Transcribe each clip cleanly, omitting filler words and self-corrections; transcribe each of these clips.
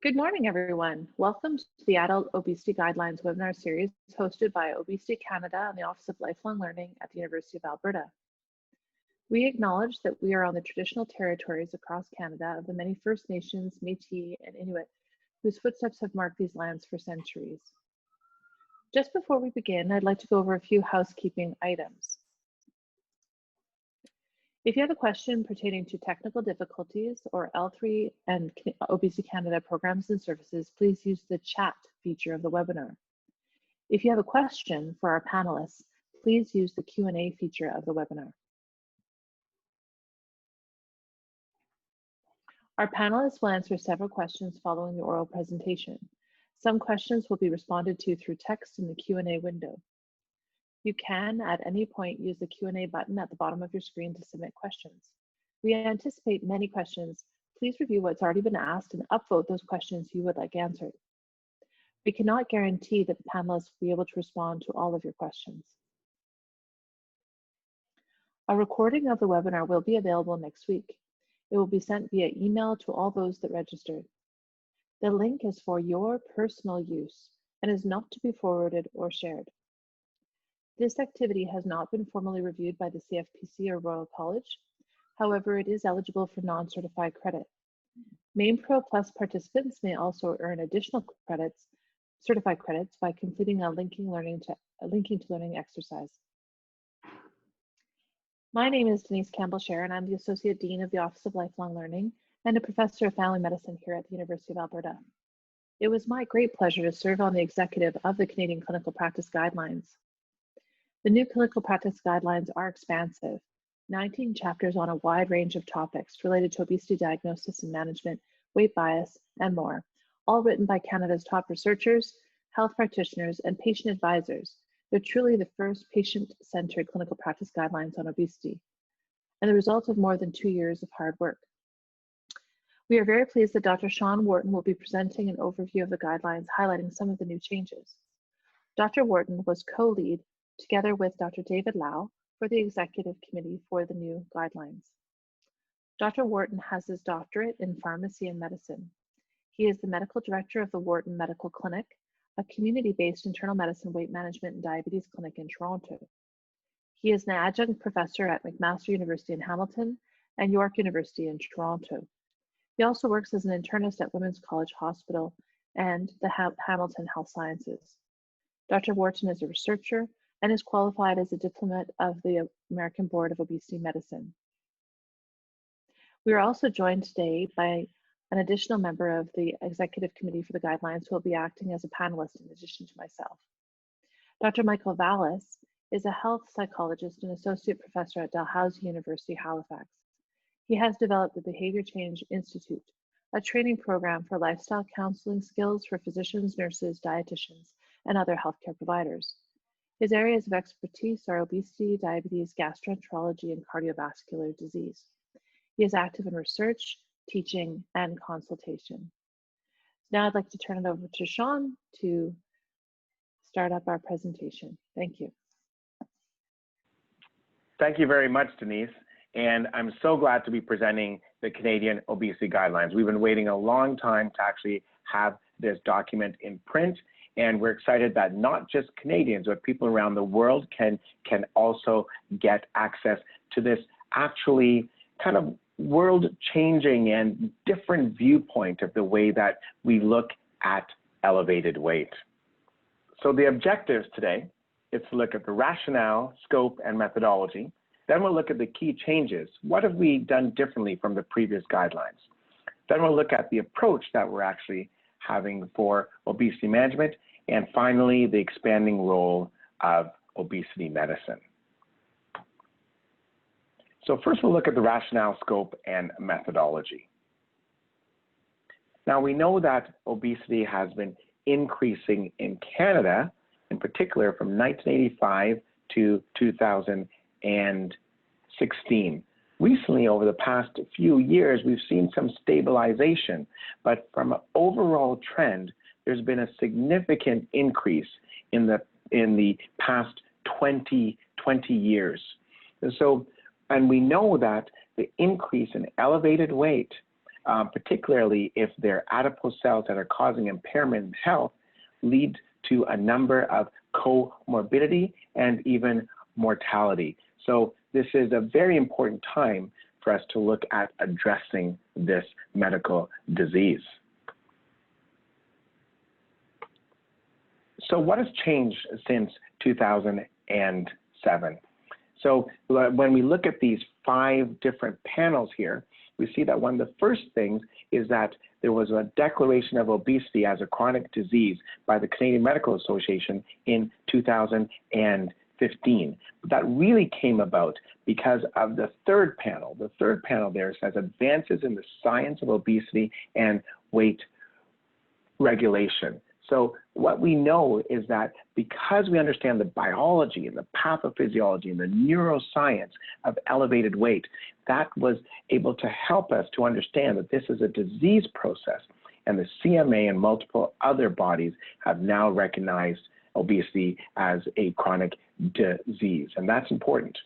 Good morning, everyone. Welcome to the Adult Obesity Guidelines webinar series hosted by Obesity Canada and the Office of Lifelong Learning at the University of Alberta. We acknowledge that we are on the traditional territories across Canada of the many First Nations, Métis, and Inuit whose footsteps have marked these lands for centuries. Just before we begin, I'd like to go over a few housekeeping items. If you have a question pertaining to technical difficulties or L3 and Obesity Canada programs and services, please use the chat feature of the webinar. If you have a question for our panelists, please use the Q&A feature of the webinar. Our panelists will answer several questions following the oral presentation. Some questions will be responded to through text in the Q&A window. You can, at any point, use the Q&A button at the bottom of your screen to submit questions. We anticipate many questions. Please review what's already been asked and upvote those questions you would like answered. We cannot guarantee that the panelists will be able to respond to all of your questions. A recording of the webinar will be available next week. It will be sent via email to all those that registered. The link is for your personal use and is not to be forwarded or shared. This activity has not been formally reviewed by the CFPC or Royal College. However, it is eligible for non-certified credit. MainPro Plus participants may also earn additional credits, certified credits, by completing a linking to learning exercise. My name is Denise Campbell-Sher, and I'm the Associate Dean of the Office of Lifelong Learning and a Professor of Family Medicine here at the University of Alberta. It was my great pleasure to serve on the executive of the Canadian Clinical Practice Guidelines. The new clinical practice guidelines are expansive, 19 chapters on a wide range of topics related to obesity diagnosis and management, weight bias, and more, all written by Canada's top researchers, health practitioners, and patient advisors. They're truly the first patient-centered clinical practice guidelines on obesity, and the result of more than 2 years of hard work. We are very pleased that Dr. Sean Wharton will be presenting an overview of the guidelines, highlighting some of the new changes. Dr. Wharton was co-lead together with Dr. David Lau for the executive committee for the new guidelines. Dr. Wharton has his doctorate in pharmacy and medicine. He is the medical director of the Wharton Medical Clinic, a community-based internal medicine, weight management, and diabetes clinic in Toronto. He is an adjunct professor at McMaster University in Hamilton and York University in Toronto. He also works as an internist at Women's College Hospital and the Hamilton Health Sciences. Dr. Wharton is a researcher and is qualified as a diplomat of the American Board of Obesity Medicine. We are also joined today by an additional member of the executive committee for the guidelines who will be acting as a panelist in addition to myself. Dr. Michael Vallis is a health psychologist and associate professor at Dalhousie University, Halifax. He has developed the Behavior Change Institute, a training program for lifestyle counseling skills for physicians, nurses, dietitians, and other healthcare providers. His areas of expertise are obesity, diabetes, gastroenterology, and cardiovascular disease. He is active in research, teaching, and consultation. Now I'd like to turn it over to Sean to start up our presentation. Thank you. Thank you very much, Denise. And I'm so glad to be presenting the Canadian Obesity Guidelines. We've been waiting a long time to actually have this document in print. And we're excited that not just Canadians, but people around the world can also get access to this actually kind of world-changing and different viewpoint of the way that we look at elevated weight. So the objectives today is to look at the rationale, scope, and methodology. Then we'll look at the key changes. What have we done differently from the previous guidelines? Then we'll look at the approach that we're actually having for obesity management, and finally, the expanding role of obesity medicine. So first we'll look at the rationale, scope, and methodology. Now we know that obesity has been increasing in Canada, in particular from 1985 to 2016. Recently, over the past few years, we've seen some stabilization, but from an overall trend, there's been a significant increase in the past 20 years. And we know that the increase in elevated weight particularly if they're adipose cells that are causing impairment in health, lead to a number of comorbidity and even mortality. So this is a very important time for us to look at addressing this medical disease. So what has changed since 2007? So when we look at these 5 different panels here, we see that one of the first things is that there was a declaration of obesity as a chronic disease by the Canadian Medical Association in 2015. That really came about because of the third panel. The third panel there says advances in the science of obesity and weight regulation. So what we know is that because we understand the biology and the pathophysiology and the neuroscience of elevated weight, that was able to help us to understand that this is a disease process, and the CMA and multiple other bodies have now recognized obesity as a chronic disease, and that's important.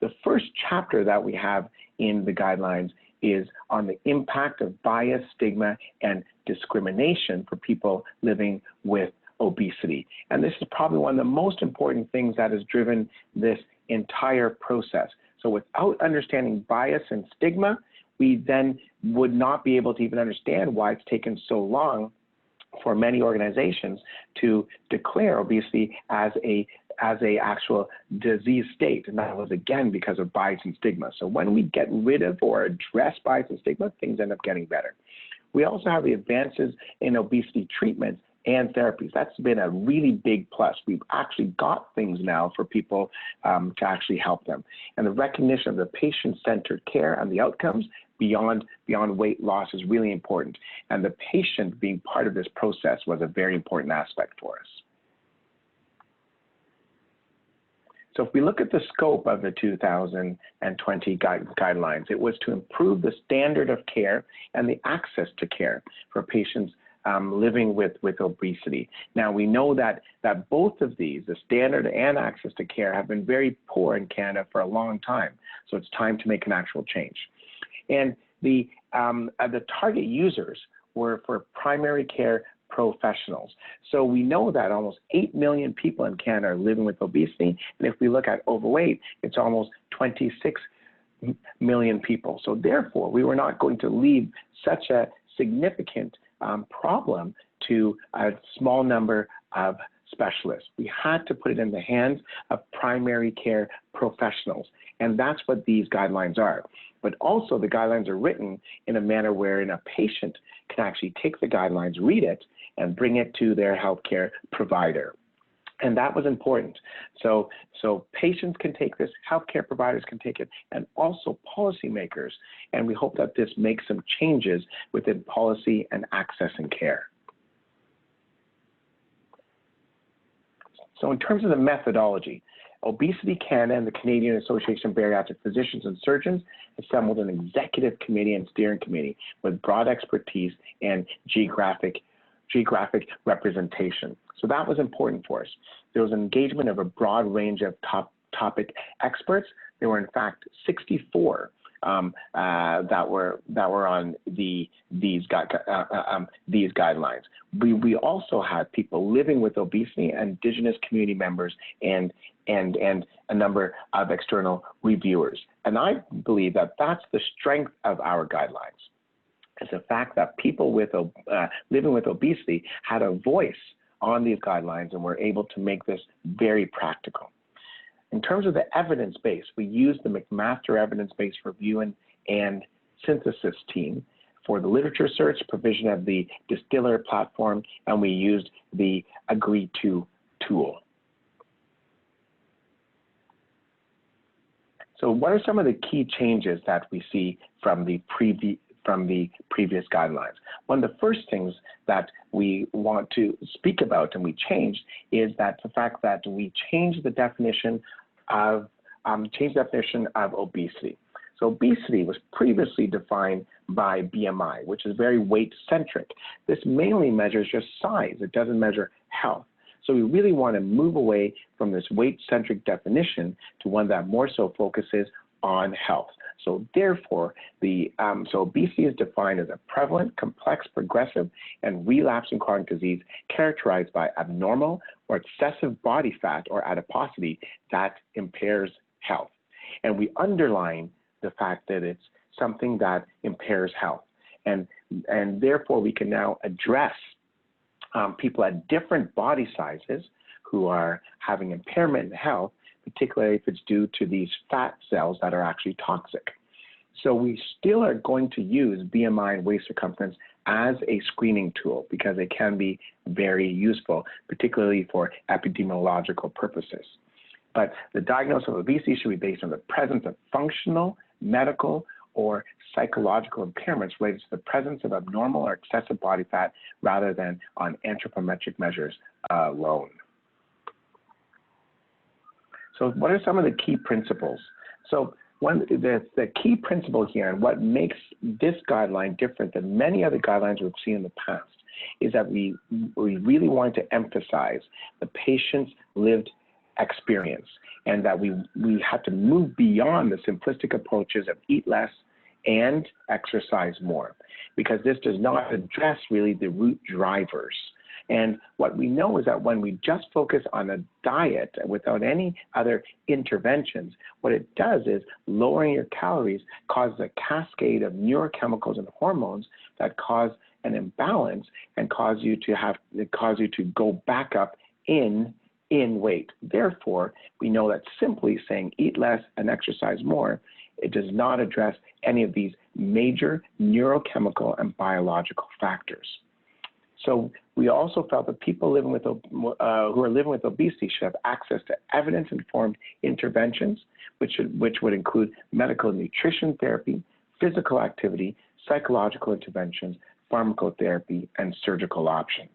The first chapter that we have in the guidelines is on the impact of bias, stigma, and discrimination for people living with obesity. And this is probably one of the most important things that has driven this entire process. So without understanding bias and stigma, we then would not be able to even understand why it's taken so long for many organizations to declare obesity as a actual disease state. And that was, again, because of bias and stigma. So when we get rid of or address bias and stigma, things end up getting better. We also have the advances in obesity treatments and therapies. That's been a really big plus. We've actually got things now for people to actually help them. And the recognition of the patient-centered care and the outcomes beyond weight loss is really important. And the patient being part of this process was a very important aspect for us. So if we look at the scope of the 2020 guidelines, it was to improve the standard of care and the access to care for patients living with obesity. Now, we know that both of these, the standard and access to care, have been very poor in Canada for a long time. So it's time to make an actual change. And the target users were for primary care professionals. So we know that almost 8 million people in Canada are living with obesity. And if we look at overweight, it's almost 26 million people. So therefore, we were not going to leave such a significant problem to a small number of specialists. We had to put it in the hands of primary care professionals. And that's what these guidelines are. But also the guidelines are written in a manner wherein a patient can actually take the guidelines, read it, and bring it to their healthcare provider. And that was important. So patients can take this, healthcare providers can take it, and also policymakers. And we hope that this makes some changes within policy and access and care. So in terms of the methodology, Obesity Canada and the Canadian Association of Bariatric Physicians and Surgeons assembled an executive committee and steering committee with broad expertise and geographic representation. So that was important for us. There was an engagement of a broad range of topic experts. There were in fact 64 that were on these guidelines. We also had people living with obesity, Indigenous community members, and a number of external reviewers. And I believe that that's the strength of our guidelines. It's the fact that people living with obesity had a voice on these guidelines and were able to make this very practical. In terms of the evidence base, we used the McMaster evidence-based review and synthesis team for the literature search, provision of the distiller platform, and we used the Agree-To tool. So what are some of the key changes that we see from the previous guidelines? One of the first things that we want to speak about and we changed is that the fact that we changed the definition of obesity. So obesity was previously defined by BMI, which is very weight-centric. This mainly measures just size. It doesn't measure health. So we really want to move away from this weight-centric definition to one that more so focuses on health. So therefore, so obesity is defined as a prevalent, complex, progressive, and relapsing chronic disease characterized by abnormal or excessive body fat or adiposity that impairs health. And we underline the fact that it's something that impairs health. And therefore, we can now address people at different body sizes who are having impairment in health, particularly if it's due to these fat cells that are actually toxic. So we still are going to use BMI and waist circumference as a screening tool because it can be very useful, particularly for epidemiological purposes. But the diagnosis of obesity should be based on the presence of functional, medical, or psychological impairments related to the presence of abnormal or excessive body fat rather than on anthropometric measures alone. So what are some of the key principles? So the key principle here and what makes this guideline different than many other guidelines we've seen in the past is that we really want to emphasize the patient's lived experience and that we have to move beyond the simplistic approaches of eat less and exercise more, because this does not address really the root drivers. And what we know is that when we just focus on a diet without any other interventions, what it does is lowering your calories causes a cascade of neurochemicals and hormones that cause an imbalance and cause you to go back up in weight. Therefore, we know that simply saying eat less and exercise more, it does not address any of these major neurochemical and biological factors. So we also felt that people living with, who are living with obesity should have access to evidence-informed interventions, which would include medical nutrition therapy, physical activity, psychological interventions, pharmacotherapy, and surgical options.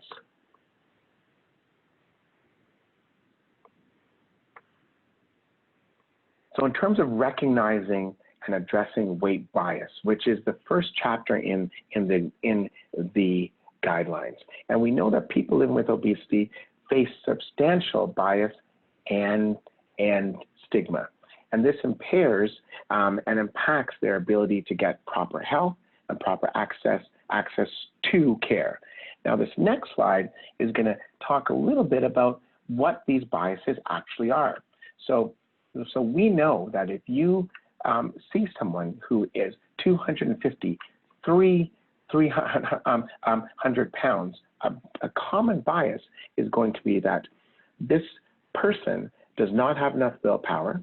So in terms of recognizing and addressing weight bias, which is the first chapter in the guidelines. And we know that people living with obesity face substantial bias and stigma. And this impairs and impacts their ability to get proper health and proper access to care. Now, this next slide is going to talk a little bit about what these biases actually are. So we know that if you see someone who is 250, 300 pounds, a common bias is going to be that this person does not have enough willpower.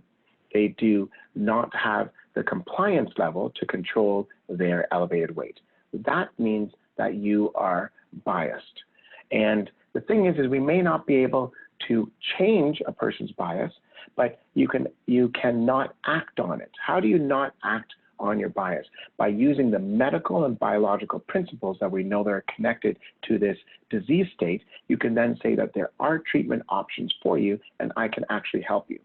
They do not have the compliance level to control their elevated weight. That means that you are biased. And the thing is we may not be able to change a person's bias, but you cannot act on it. How do you not act on your bias? By using the medical and biological principles that we know that are connected to this disease state, you can then say that there are treatment options for you and I can actually help you.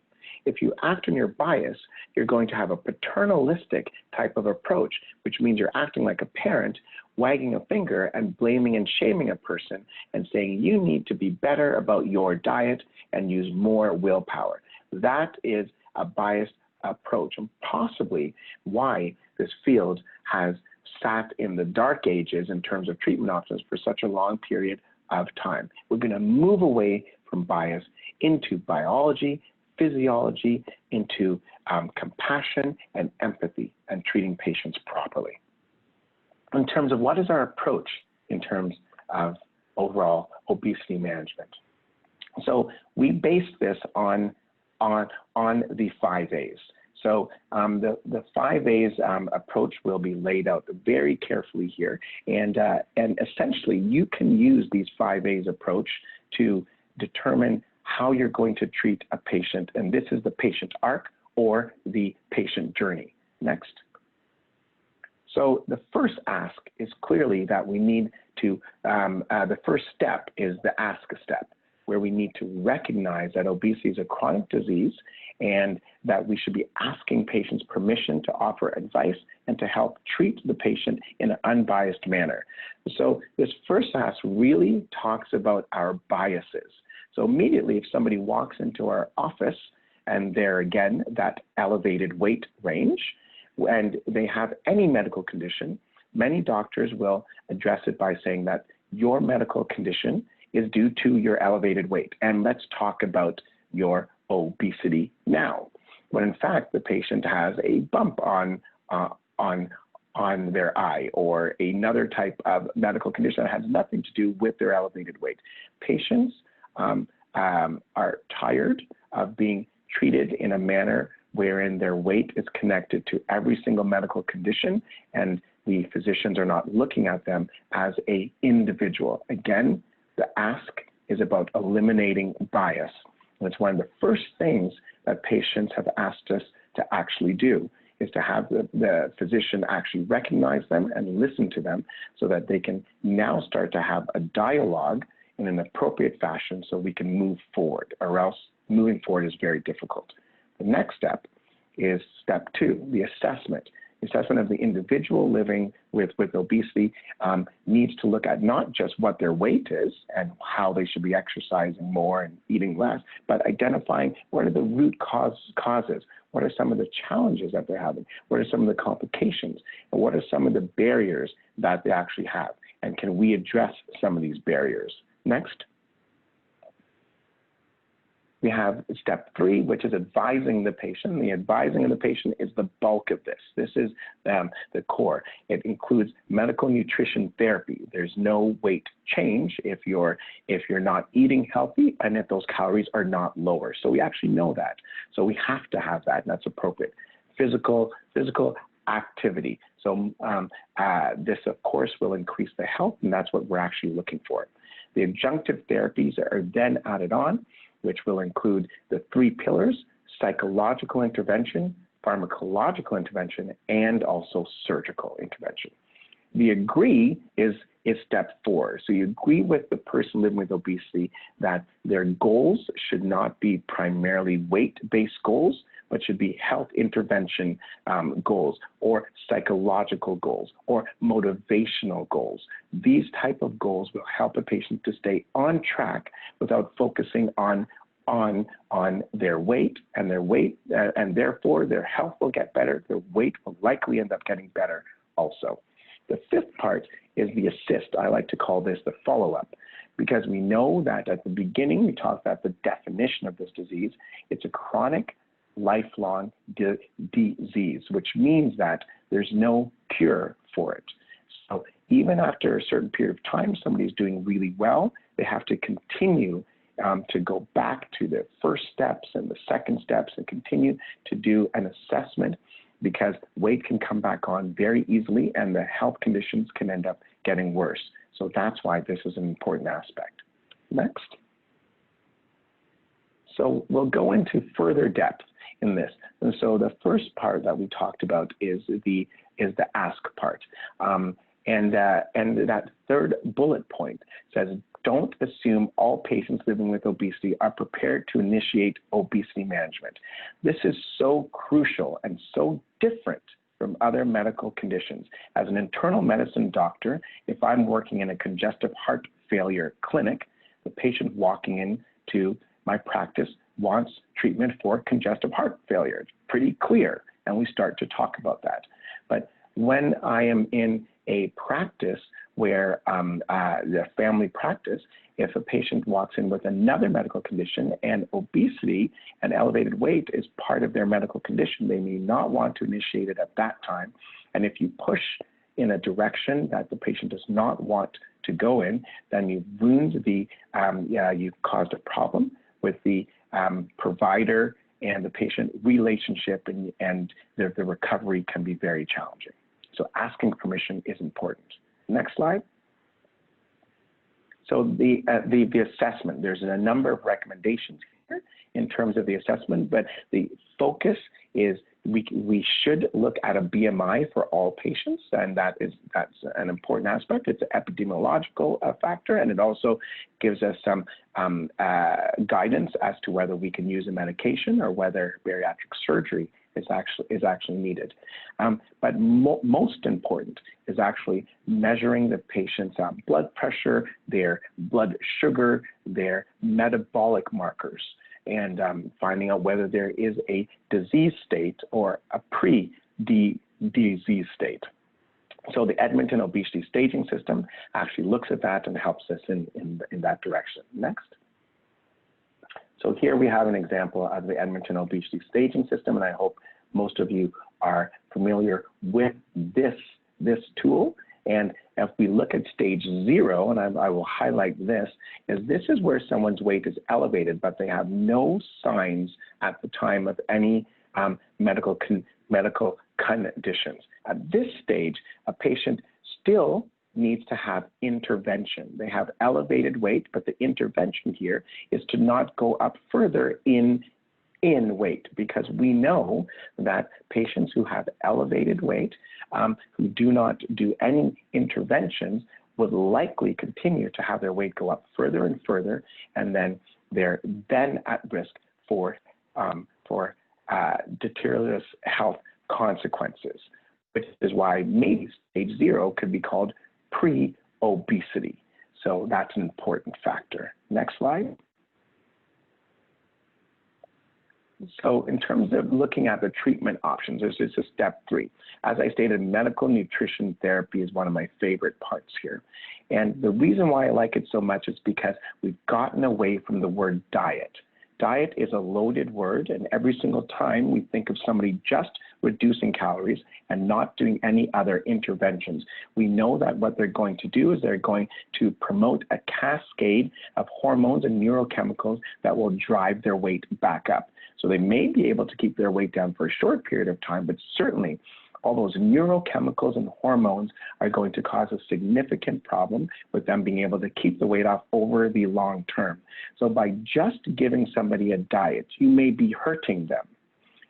If you act on your bias, you're going to have a paternalistic type of approach, which means you're acting like a parent, wagging a finger and blaming and shaming a person and saying you need to be better about your diet and use more willpower. That is a biased approach and possibly why this field has sat in the dark ages in terms of treatment options for such a long period of time. We're going to move away from bias into biology, physiology, into compassion and empathy and treating patients properly. In terms of what is our approach in terms of overall obesity management. So we base this on the 5 A's. So the 5 A's approach will be laid out very carefully here. And essentially, you can use these 5 A's approach to determine how you're going to treat a patient. And this is the patient arc or the patient journey. Next. So the first ask is clearly that we need to, the first step is the ask step, where we need to recognize that obesity is a chronic disease and that we should be asking patients permission to offer advice and to help treat the patient in an unbiased manner. So this first ask really talks about our biases. So immediately if somebody walks into our office and they're again that elevated weight range, and they have any medical condition, many doctors will address it by saying that your medical condition is due to your elevated weight. And let's talk about your obesity now. When in fact, the patient has a bump on their eye or another type of medical condition that has nothing to do with their elevated weight. Patients are tired of being treated in a manner wherein their weight is connected to every single medical condition, and the physicians are not looking at them as an individual. Again, the ask is about eliminating bias. And it's one of the first things that patients have asked us to actually do, is to have the physician actually recognize them and listen to them so that they can now start to have a dialogue in an appropriate fashion so we can move forward, or else moving forward is very difficult. The next step is step 2, the assessment. The assessment of the individual living with obesity needs to look at not just what their weight is and how they should be exercising more and eating less, but identifying what are the root causes, what are some of the challenges that they're having, what are some of the complications, and what are some of the barriers that they actually have, and can we address some of these barriers. Next. We have step 3, which is advising the patient. The advising of the patient is the bulk of this. This is the core. It includes medical nutrition therapy. There's no weight change if you're not eating healthy and if those calories are not lower. So we actually know that. So we have to have that, and that's appropriate. Physical activity. So this, of course, will increase the health, and that's what we're actually looking for. The adjunctive therapies are then added on, which will include the 3 pillars: psychological intervention, pharmacological intervention, and also surgical intervention. The agree is step 4. So you agree with the person living with obesity that their goals should not be primarily weight-based goals, but should be health intervention goals, or psychological goals, or motivational goals. These type of goals will help a patient to stay on track without focusing on their weight, and therefore their health will get better. Their weight will likely end up getting better also. The 5th part is the assist. I like to call this the follow-up, because we know that at the beginning we talked about the definition of this disease. It's a chronic, lifelong disease, which means that there's no cure for it. So even after a certain period of time, somebody's doing really well, they have to continue to go back to the first steps and the second steps and continue to do an assessment, because weight can come back on very easily and the health conditions can end up getting worse. So that's why this is an important aspect. Next. So we'll go into further depth in this. And so the first part that we talked about is the ask part. And that 3rd bullet point says, don't assume all patients living with obesity are prepared to initiate obesity management. This is so crucial and so different from other medical conditions. As an internal medicine doctor, if I'm working in a congestive heart failure clinic, the patient walking into my practice wants treatment for congestive heart failure. It's pretty clear, and we start to talk about that. But when I am in a practice where the family practice, if a patient walks in with another medical condition and obesity and elevated weight is part of their medical condition, they may not want to initiate it at that time. And if you push in a direction that the patient does not want to go in, then you've ruined you've caused a problem with the provider and the patient relationship, and the recovery can be very challenging. So asking permission is important. Next slide. So the assessment, there's a number of recommendations here in terms of the assessment, but the focus is we should look at a BMI for all patients, and that's an important aspect. It's an epidemiological factor, and it also gives us some guidance as to whether we can use a medication or whether bariatric surgery is actually needed. But most important is actually measuring the patient's blood pressure, their blood sugar, their metabolic markers, and finding out whether there is a disease state or a pre-disease disease state. So the Edmonton Obesity Staging System actually looks at that and helps us in that direction. Next. So here we have an example of the Edmonton Obesity Staging System, and I hope most of you are familiar with this tool. And if we look at stage 0, and I will highlight this is where someone's weight is elevated, but they have no signs at the time of any medical conditions. At this stage, a patient still needs to have intervention. They have elevated weight, but the intervention here is to not go up further in weight, because we know that patients who have elevated weight, who do not do any interventions, would likely continue to have their weight go up further and further, and then they're then at risk for deleterious health consequences, which is why maybe stage 0 could be called pre-obesity. So that's an important factor. Next slide. So in terms of looking at the treatment options, this is step 3. As I stated, medical nutrition therapy is one of my favorite parts here. And the reason why I like it so much is because we've gotten away from the word diet. Diet is a loaded word, and every single time we think of somebody just reducing calories and not doing any other interventions, we know that what they're going to do is they're going to promote a cascade of hormones and neurochemicals that will drive their weight back up. So they may be able to keep their weight down for a short period of time, but certainly all those neurochemicals and hormones are going to cause a significant problem with them being able to keep the weight off over the long term. So by just giving somebody a diet, you may be hurting them.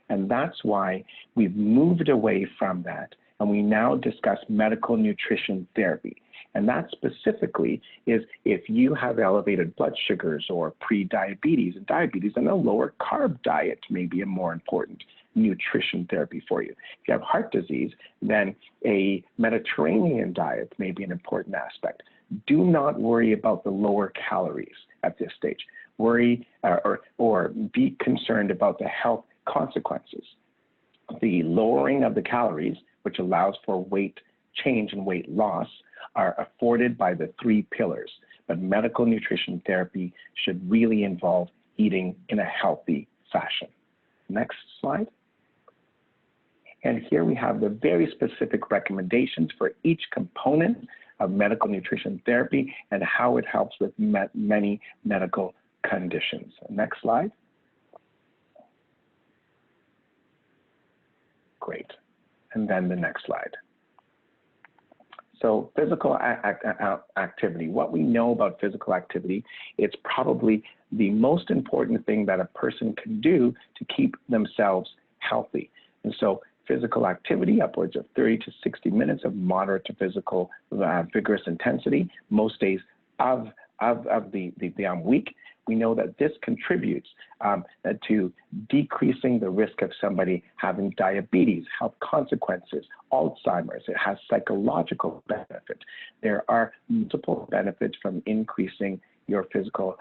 And that's why we've moved away from that. And we now discuss medical nutrition therapy. And that specifically is if you have elevated blood sugars or pre-diabetes and diabetes, then a lower carb diet may be a more important nutrition therapy for you. If you have heart disease, then a Mediterranean diet may be an important aspect. Do not worry about the lower calories at this stage. Worry or be concerned about the health consequences. The lowering of the calories, which allows for weight change and weight loss, are afforded by the 3 pillars. But medical nutrition therapy should really involve eating in a healthy fashion. Next slide. And here we have the very specific recommendations for each component of medical nutrition therapy and how it helps with many medical conditions. Next slide. Great. And then the next slide. So physical activity. What we know about physical activity, it's probably the most important thing that a person can do to keep themselves healthy. And so physical activity, upwards of 30 to 60 minutes of moderate to physical vigorous intensity, most days of the week. We know that this contributes to decreasing the risk of somebody having diabetes, health consequences, Alzheimer's. It has psychological benefit. There are multiple benefits from increasing your physical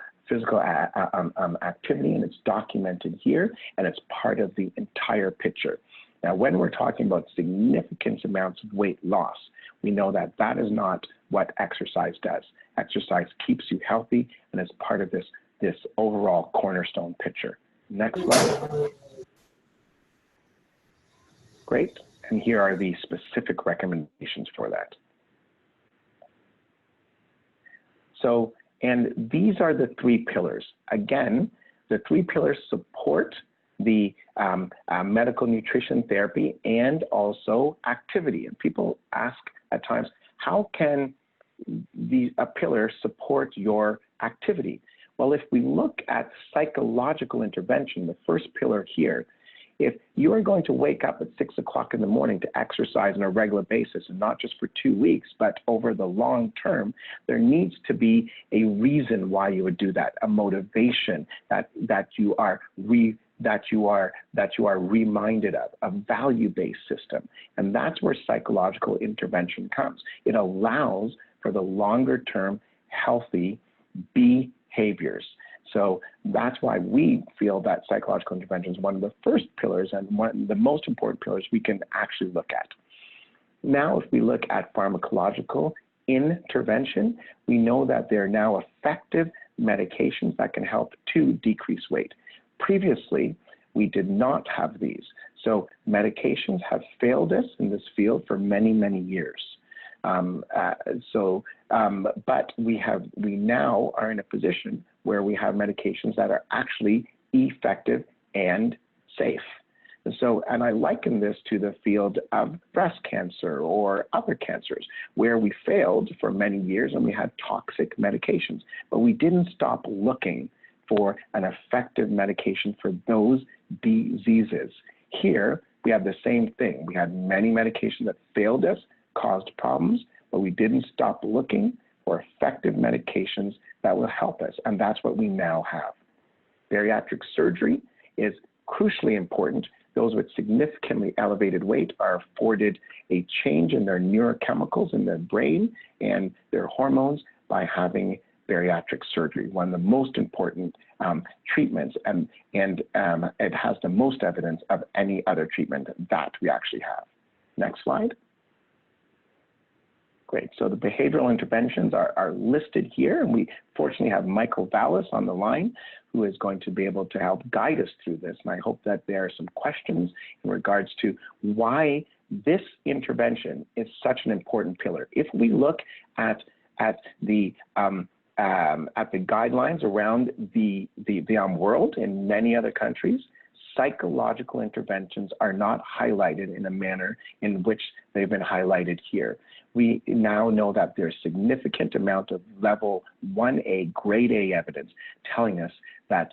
activity, and it's documented here, and it's part of the entire picture. Now, when we're talking about significant amounts of weight loss, we know that that is not what exercise does. Exercise keeps you healthy and is part of this overall cornerstone picture. Next slide. Great. And here are the specific recommendations for that. So, and these are the 3 pillars. Again, the 3 pillars support the medical nutrition therapy and also activity. And people ask at times, how can a pillar support your activity? Well, if we look at psychological intervention, the first pillar here, if you are going to wake up at 6 o'clock in the morning to exercise on a regular basis, and not just for 2 weeks, but over the long term, there needs to be a reason why you would do that, a motivation that you are reminded of, a value-based system. And that's where psychological intervention comes. It allows for the longer-term healthy behaviors. So that's why we feel that psychological intervention is one of the first pillars and one of the most important pillars we can actually look at. Now, if we look at pharmacological intervention, we know that there are now effective medications that can help to decrease weight. Previously, we did not have these. So medications have failed us in this field for many, many years. But we now are in a position where we have medications that are actually effective and safe. And I liken this to the field of breast cancer or other cancers, where we failed for many years and we had toxic medications, but we didn't stop looking for an effective medication for those diseases. Here, we have the same thing. We had many medications that failed us, caused problems, but we didn't stop looking for effective medications that will help us, and that's what we now have. Bariatric surgery is crucially important. Those with significantly elevated weight are afforded a change in their neurochemicals in their brain and their hormones by having bariatric surgery, one of the most important treatments, and it has the most evidence of any other treatment that we actually have. Next slide. Great, so the behavioral interventions are listed here, and we fortunately have Michael Vallis on the line, who is going to be able to help guide us through this. And I hope that there are some questions in regards to why this intervention is such an important pillar. If we look at the guidelines around the world in many other countries, psychological interventions are not highlighted in a manner in which they've been highlighted here. We now know that there's significant amount of level 1A, grade A evidence telling us that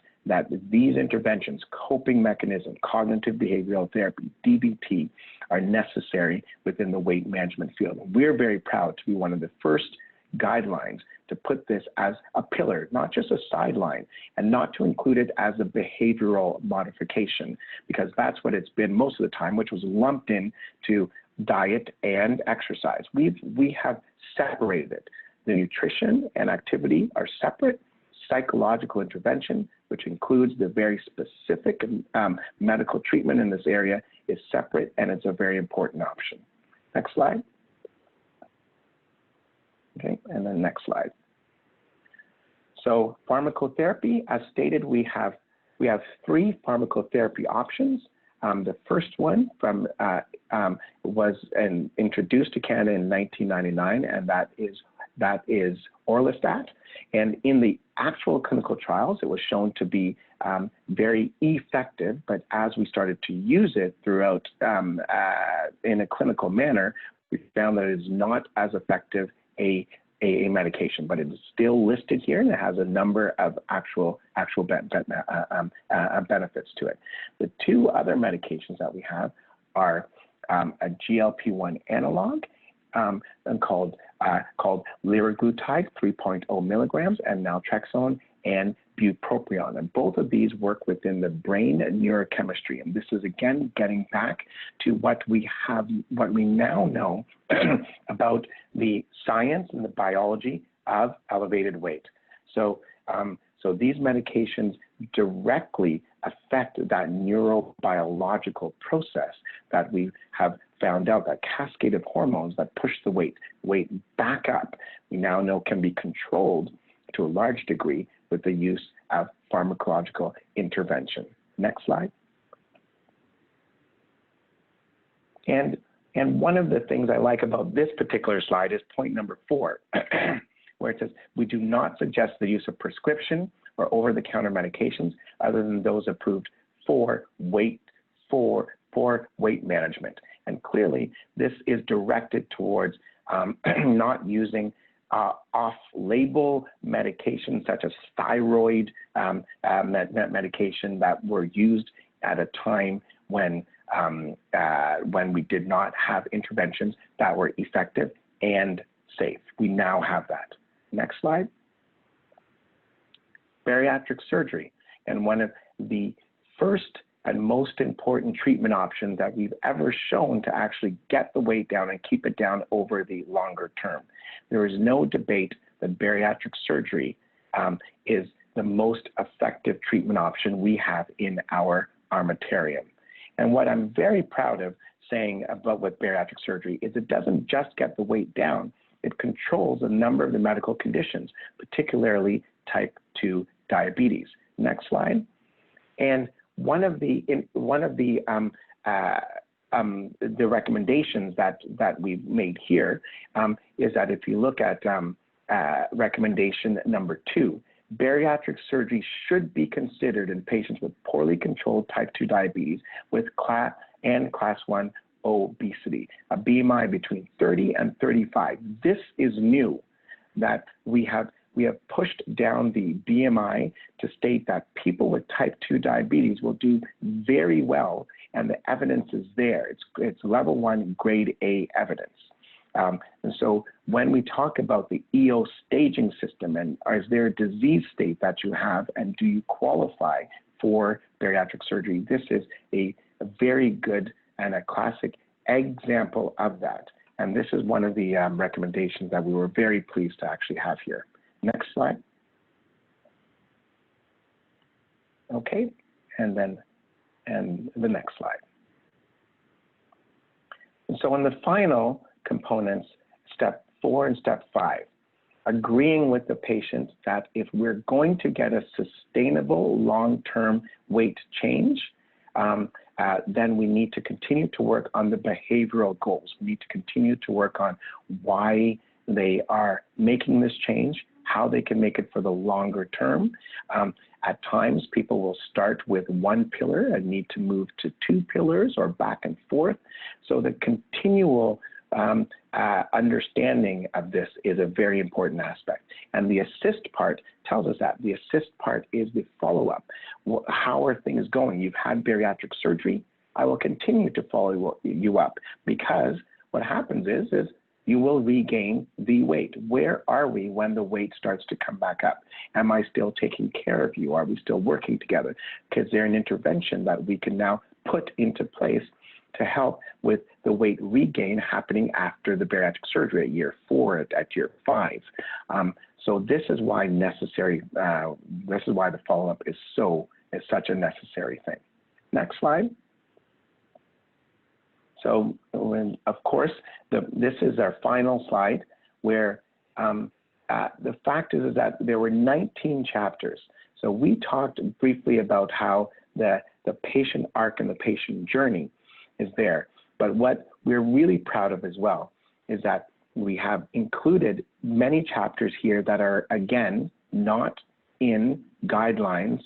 these interventions, coping mechanism, cognitive behavioral therapy, DBT, are necessary within the weight management field. We're very proud to be one of the first guidelines to put this as a pillar, not just a sideline, and not to include it as a behavioral modification, because that's what it's been most of the time, which was lumped in to diet and exercise. We have separated it. The nutrition and activity are separate. Psychological intervention, which includes the very specific medical treatment in this area, is separate, and it's a very important option. Next slide. Okay, and then next slide. So pharmacotherapy, as stated, we have 3 pharmacotherapy options. The first one was introduced to Canada in 1999, and that is orlistat. And in the actual clinical trials, it was shown to be very effective. But as we started to use it throughout in a clinical manner, we found that it is not as effective a medication, but it is still listed here, and it has a number of actual benefits to it. The 2 other medications that we have are a GLP-1 analog called liraglutide, 3.0 milligrams, and naltrexone and bupropion. And both of these work within the brain neurochemistry. And this is, again, getting back to what we now know about the science and the biology of elevated weight. So these medications directly affect that neurobiological process that we have found out, that cascade of hormones that push the weight back up, we now know can be controlled to a large degree with the use of pharmacological intervention. Next slide. And one of the things I like about this particular slide is point number 4, where it says, we do not suggest the use of prescription or over-the-counter medications other than those approved for weight management. And clearly, this is directed towards not using off-label medications such as thyroid medication that were used at a time when we did not have interventions that were effective and safe. We now have that. Next slide. Bariatric surgery, and one of the first and most important treatment options that we've ever shown to actually get the weight down and keep it down over the longer term. There is no debate that bariatric surgery is the most effective treatment option we have in our armamentarium. And what I'm very proud of saying about with bariatric surgery is it doesn't just get the weight down, it controls a number of the medical conditions, particularly type 2 diabetes. Next slide. And one of the recommendations that we've made here is that if you look at recommendation number 2, bariatric surgery should be considered in patients with poorly controlled type 2 diabetes with class 1 obesity, a BMI between 30 and 35. This is new, that we have pushed down the BMI to state that people with type 2 diabetes will do very well, and the evidence is there. It's level 1 grade A evidence. And so when we talk about the EO staging system, and is there a disease state that you have, and do you qualify for bariatric surgery, this is a very good and a classic example of that. And this is one of the recommendations that we were very pleased to actually have here. Next slide. Okay, and the next slide. And so in the final components, step 4 and step 5, agreeing with the patient that if we're going to get a sustainable long-term weight change, then we need to continue to work on the behavioral goals. We need to continue to work on why they are making this change, how they can make it for the longer term. At times, people will start with 1 pillar and need to move to 2 pillars or back and forth. So the continual understanding of this is a very important aspect. And the assist part tells us that. The assist part is the follow-up. How are things going? You've had bariatric surgery. I will continue to follow you up, because what happens is you will regain the weight. Where are we when the weight starts to come back up? Am I still taking care of you? Are we still working together? Is there an intervention that we can now put into place to help with the weight regain happening after the bariatric surgery at year 4, at year 5? So this is why necessary. This is why the follow-up is such a necessary thing. Next slide. So, of course, this is our final slide, where the fact is that there were 19 chapters. So we talked briefly about how the patient arc and the patient journey is there. But what we're really proud of as well is that we have included many chapters here that are, again, not in guidelines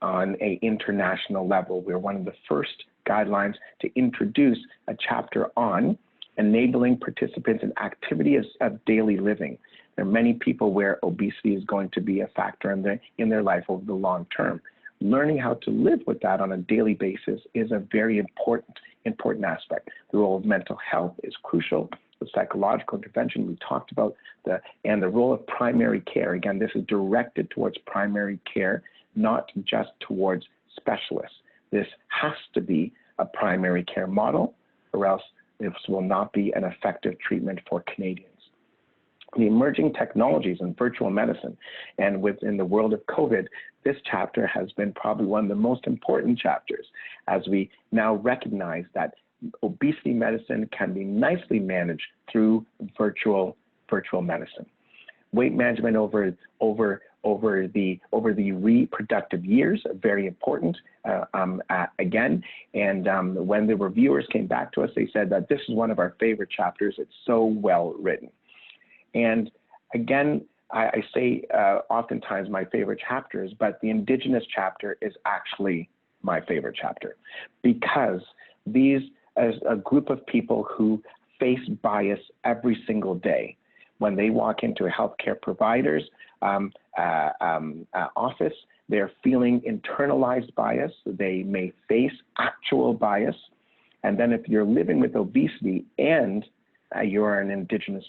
on an international level. We're one of the first guidelines to introduce a chapter on enabling participants in activities of daily living. There are many people where obesity is going to be a factor in their life over the long term. Learning how to live with that on a daily basis is a very important aspect. The role of mental health is crucial. The psychological intervention we talked about, and the role of primary care. Again, this is directed towards primary care, not just towards specialists. This has to be a primary care model, or else this will not be an effective treatment for Canadians. The emerging technologies in virtual medicine, and within the world of COVID, this chapter has been probably one of the most important chapters, as we now recognize that obesity medicine can be nicely managed through virtual medicine. Weight management over the reproductive years, very important again. And when the reviewers came back to us, they said that this is one of our favorite chapters. It's so well written. And again, I say oftentimes my favorite chapters, but the Indigenous chapter is actually my favorite chapter, because these as a group of people who face bias every single day. When they walk into a healthcare provider's office, they're feeling internalized bias. They may face actual bias. And then if you're living with obesity and you're an Indigenous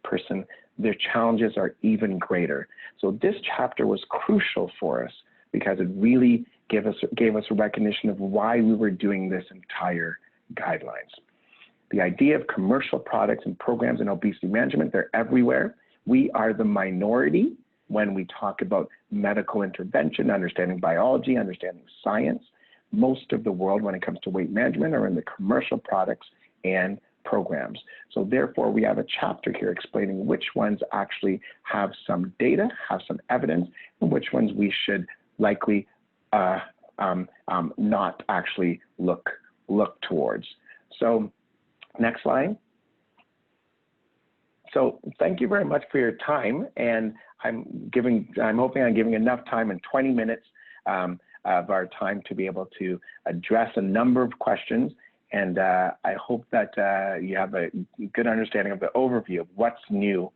person, their challenges are even greater. So this chapter was crucial for us because it really gave us a recognition of why we were doing this entire guidelines. The idea of commercial products and programs in obesity management, they're everywhere. We are the minority when we talk about medical intervention, understanding biology, understanding science. Most of the world, when it comes to weight management, are in the commercial products and programs. So therefore, we have a chapter here explaining which ones actually have some data, have some evidence, and which ones we should likely not actually look towards. So next slide. So thank you very much for your time, and I'm hoping I'm giving enough time in 20 minutes of our time to be able to address a number of questions. And I hope that you have a good understanding of the overview of what's new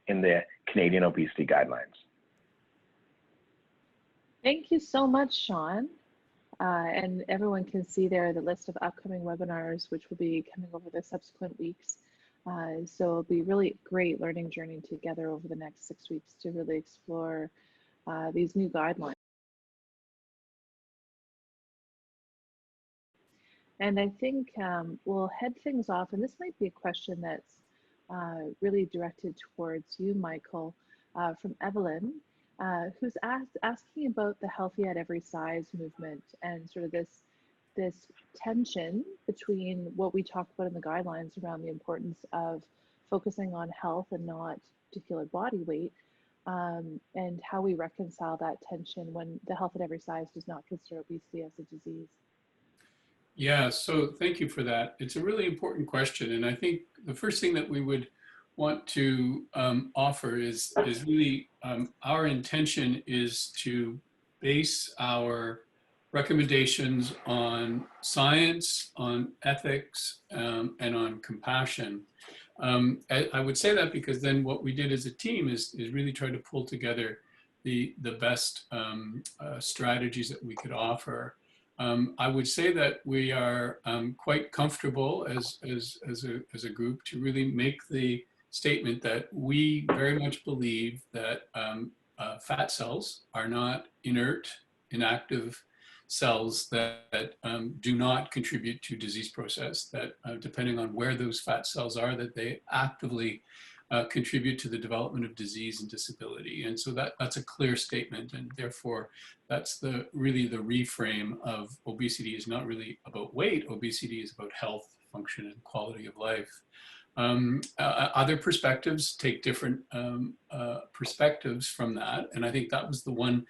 in the Canadian Obesity Guidelines. Thank you so much, Sean. And everyone can see there the list of upcoming webinars, which will be coming over the subsequent weeks. So it'll be really great learning journey together over the next 6 weeks to really explore these new guidelines. And I think we'll head things off, and this might be a question that's really directed towards you, Michael, from Evelyn, who's asking about the healthy at every size movement and sort of this tension between what we talk about in the guidelines around the importance of focusing on health and not particular body weight, and how we reconcile that tension when the health at every size does not consider obesity as a disease. Yeah, so thank you for that. It's a really important question. And I think the first thing that we would want to offer is really our intention is to base our recommendations on science, on ethics, and on compassion. I would say that because then what we did as a team is really try to pull together the best strategies that we could offer. I would say that we are quite comfortable as a group to really make the statement that we very much believe that fat cells are not inert, inactive cells that do not contribute to disease process, that depending on where those fat cells are, that they actively contribute to the development of disease and disability. And so that's a clear statement, and therefore that's really the reframe of obesity is not really about weight. Obesity is about health, function, and quality of life. Other perspectives take different perspectives from that, and I think that was the one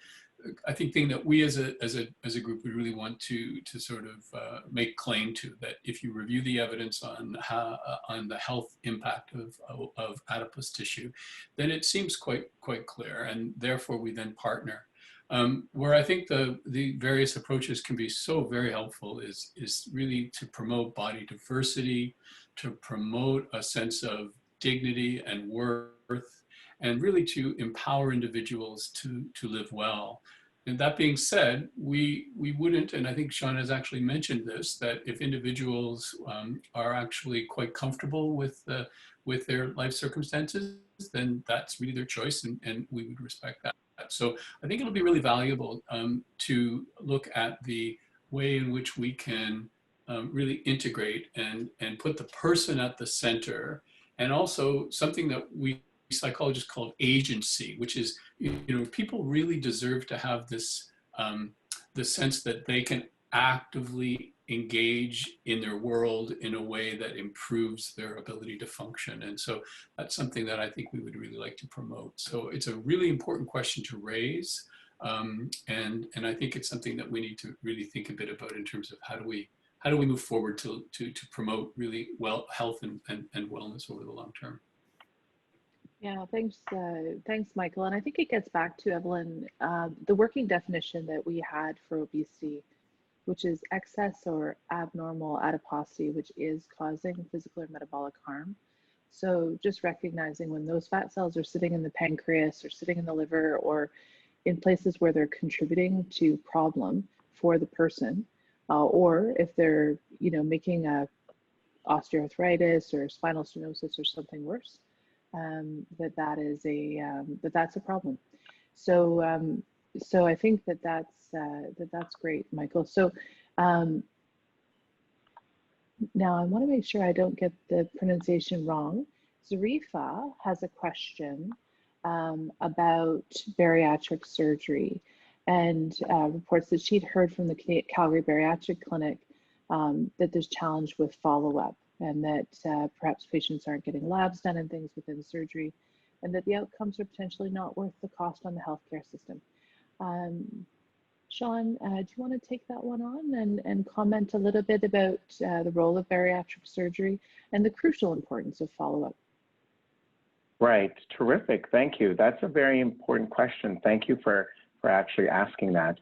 thing that we as a group we really want to sort of make claim to, that if you review the evidence on the health impact of adipose tissue, then it seems quite clear, and therefore we then partner. Where I think the various approaches can be so very helpful is really to promote body diversity, to promote a sense of dignity and worth, and really to empower individuals to live well. And that being said, we wouldn't, and I think Sean has actually mentioned this, that if individuals are actually quite comfortable with their life circumstances, then that's really their choice, and we would respect that. So I think it'll be really valuable to look at the way in which we can really integrate and put the person at the center, and also something that we psychologists call agency, which is, people really deserve to have this the sense that they can actively engage in their world in a way that improves their ability to function. And so that's something that I think we would really like to promote. So it's a really important question to raise. And I think it's something that we need to really think a bit about in terms of how do we move forward to promote really health and wellness over the long term. Yeah, thanks, Michael. And I think it gets back to, Evelyn, the working definition that we had for obesity, which is excess or abnormal adiposity, which is causing physical or metabolic harm. So just recognizing when those fat cells are sitting in the pancreas or sitting in the liver or in places where they're contributing to problem for the person, or if they're, making a osteoarthritis or spinal stenosis or something worse, that's a problem. So I think that's great, Michael. So now I want to make sure I don't get the pronunciation wrong. Zarifa has a question about bariatric surgery, and reports that she'd heard from the Calgary Bariatric Clinic that there's challenge with follow-up, and that perhaps patients aren't getting labs done and things within surgery, and that the outcomes are potentially not worth the cost on the healthcare system. Sean, do you want to take that one on and comment a little bit about the role of bariatric surgery and the crucial importance of follow-up? Right, terrific, thank you. That's a very important question. Thank you for actually asking that.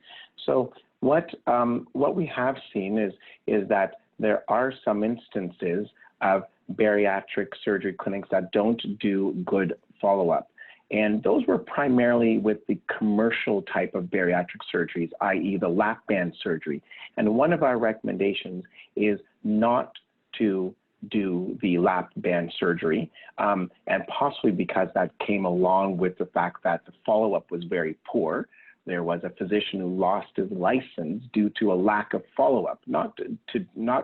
So what we have seen is that there are some instances of bariatric surgery clinics that don't do good follow-up. And those were primarily with the commercial type of bariatric surgeries, i.e. the lap band surgery. And one of our recommendations is not to do the lap band surgery, and possibly because that came along with the fact that the follow-up was very poor. There was a physician who lost his license due to a lack of follow-up, not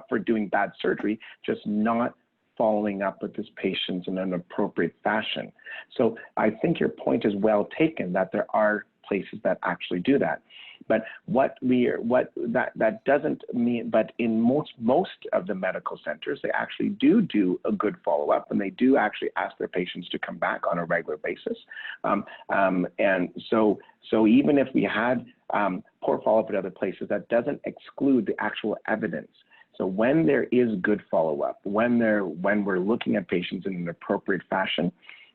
for doing bad surgery, just not following up with his patients in an appropriate fashion. So I think your point is well taken that there are places that actually do that. But that doesn't mean, but in most of the medical centers, they actually do a good follow-up, and they do actually ask their patients to come back on a regular basis. And so even if we had poor follow-up at other places, that doesn't exclude the actual evidence. So when there is good follow-up, when we're looking at patients in an appropriate fashion,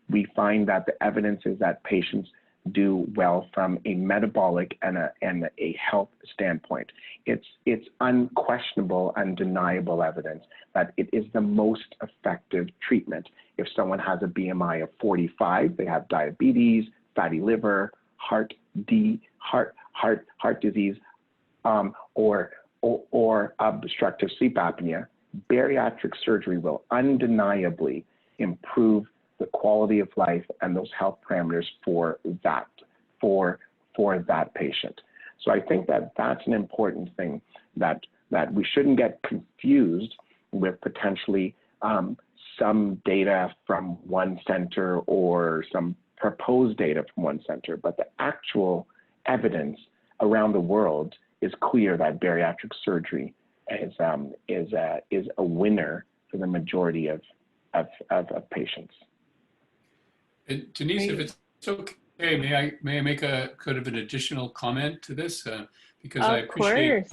we find that the evidence is that patients do well from a metabolic and a health standpoint. It's unquestionable, undeniable evidence that it is the most effective treatment. If someone has a BMI of 45, they have diabetes, fatty liver, heart disease, or obstructive sleep apnea, bariatric surgery will undeniably improve the quality of life and those health parameters for that patient. So I think that that's an important thing, that we shouldn't get confused with potentially some data from one center or some proposed data from one center, but the actual evidence around the world is clear that bariatric surgery is a winner for the majority of patients. Denise, if it's okay, may I make a kind of an additional comment to this? Because I appreciate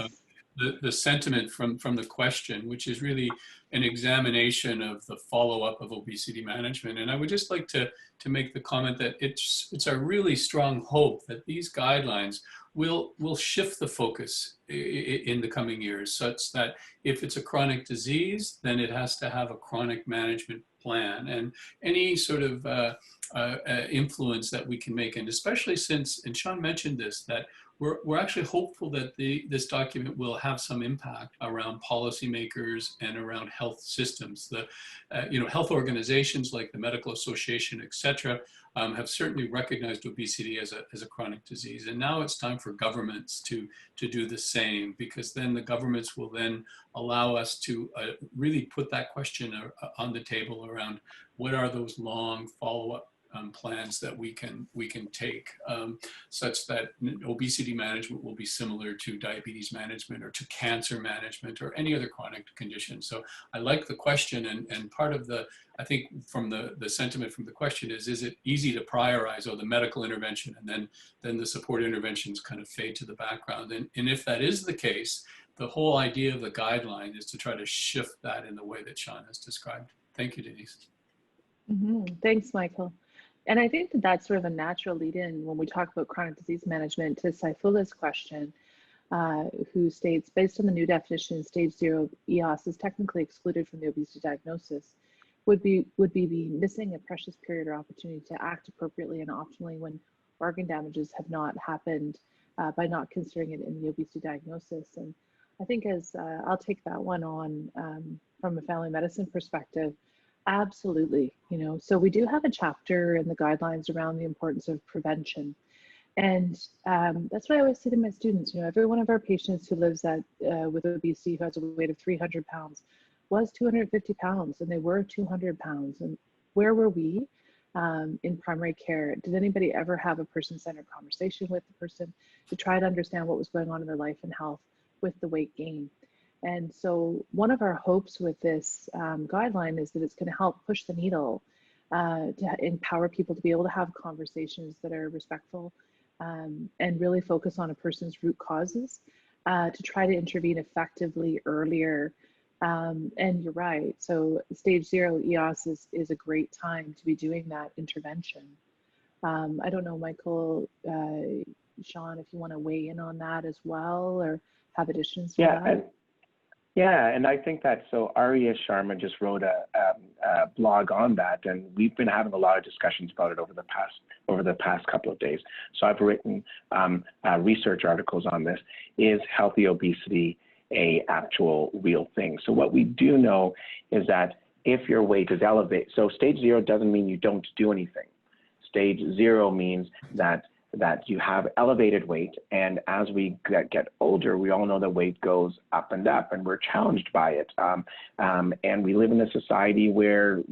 the sentiment from the question, which is really an examination of the follow-up of obesity management. And I would just like to make the comment that it's a really strong hope that these guidelines will shift the focus in the coming years, such that if it's a chronic disease, then it has to have a chronic management plan, and any sort of influence that we can make. And especially since, and Sean mentioned this, that we're actually hopeful that this document will have some impact around policymakers and around health systems. The health organizations like the Medical Association, et cetera, have certainly recognized obesity as a chronic disease. And now it's time for governments to do the same, because then the governments will then allow us to really put that question on the table around what are those long follow-up plans that we can take, such that obesity management will be similar to diabetes management or to cancer management or any other chronic condition. So I like the question, and part of I think from the sentiment from the question is it easy to prioritize, the medical intervention, and then the support interventions kind of fade to the background. And if that is the case, the whole idea of the guideline is to try to shift that in the way that Sean has described. Thank you, Denise. Thanks, Michael. And I think that that's sort of a natural lead in when we talk about chronic disease management to Saifula's question, who states, based on the new definition, stage 0 EOS is technically excluded from the obesity diagnosis, would be missing a precious period or opportunity to act appropriately and optimally when organ damages have not happened by not considering it in the obesity diagnosis. And I think I'll take that one on from a family medicine perspective. Absolutely, so we do have a chapter in the guidelines around the importance of prevention. And that's what I always say to my students, every one of our patients who lives with obesity, who has a weight of 300 pounds, was 250 pounds, and they were 200 pounds. And where were we? in primary care, did anybody ever have a person-centered conversation with the person to try to understand what was going on in their life and health with the weight gain? And so one of our hopes with this guideline is that it's going to help push the needle to empower people to be able to have conversations that are respectful and really focus on a person's root causes to try to intervene effectively earlier. And you're right. So stage 0 EOS is a great time to be doing that intervention. I don't know, Michael, Sean, if you want to weigh in on that as well or have additions to that. And I think that, so Arya Sharma just wrote a blog on that, and we've been having a lot of discussions about it over the past couple of days. So I've written research articles on this. Is healthy obesity a actual real thing? So what we do know is that if your weight is elevated, so stage 0 doesn't mean you don't do anything. Stage 0 means that you have elevated weight, and as we get older, we all know that weight goes up, and we're challenged by it. And we live in a society where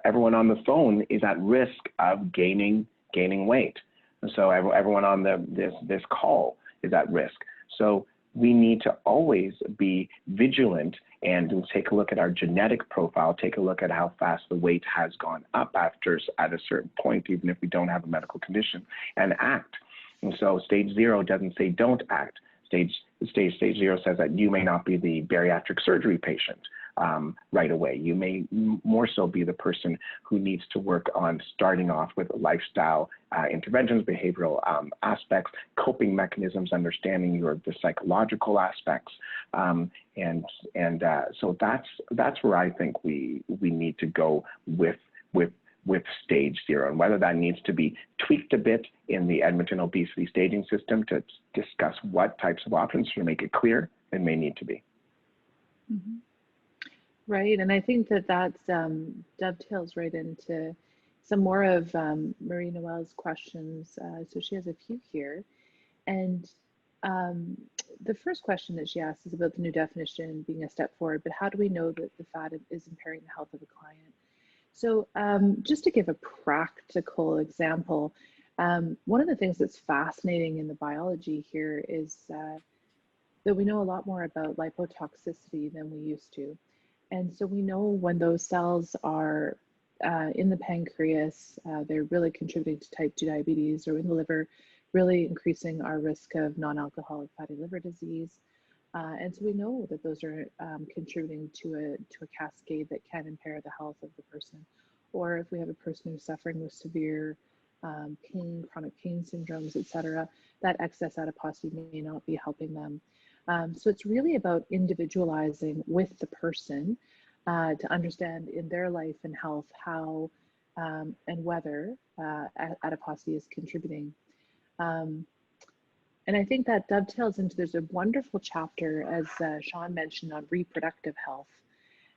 everyone on the phone is at risk of gaining weight. And so everyone on this call is at risk. So we need to always be vigilant and take a look at our genetic profile, take a look at how fast the weight has gone up at a certain point, even if we don't have a medical condition, and act. And so stage 0 doesn't say don't act. Stage 0 says that you may not be the bariatric surgery patient right away. You may more so be the person who needs to work on starting off with lifestyle interventions, behavioral aspects, coping mechanisms, understanding the psychological aspects, so that's where I think we need to go with stage 0, and whether that needs to be tweaked a bit in the Edmonton obesity staging system to discuss what types of options to make it clear, it may need to be. Mm-hmm. Right, and I think that dovetails right into some more of Marie Noel's questions. So she has a few here, and the first question that she asked is about the new definition being a step forward, but how do we know that the fat is impairing the health of a client? So just to give a practical example, one of the things that's fascinating in the biology here is that we know a lot more about lipotoxicity than we used to. And so we know when those cells are in the pancreas, they're really contributing to type 2 diabetes, or in the liver, really increasing our risk of non-alcoholic fatty liver disease. And so we know that those are contributing to a cascade that can impair the health of the person. Or if we have a person who's suffering with severe pain, chronic pain syndromes, et cetera, that excess adiposity may not be helping them. So it's really about individualizing with the person to understand in their life and health how and whether adiposity is contributing. And I think that dovetails into, there's a wonderful chapter, as Sean mentioned, on reproductive health.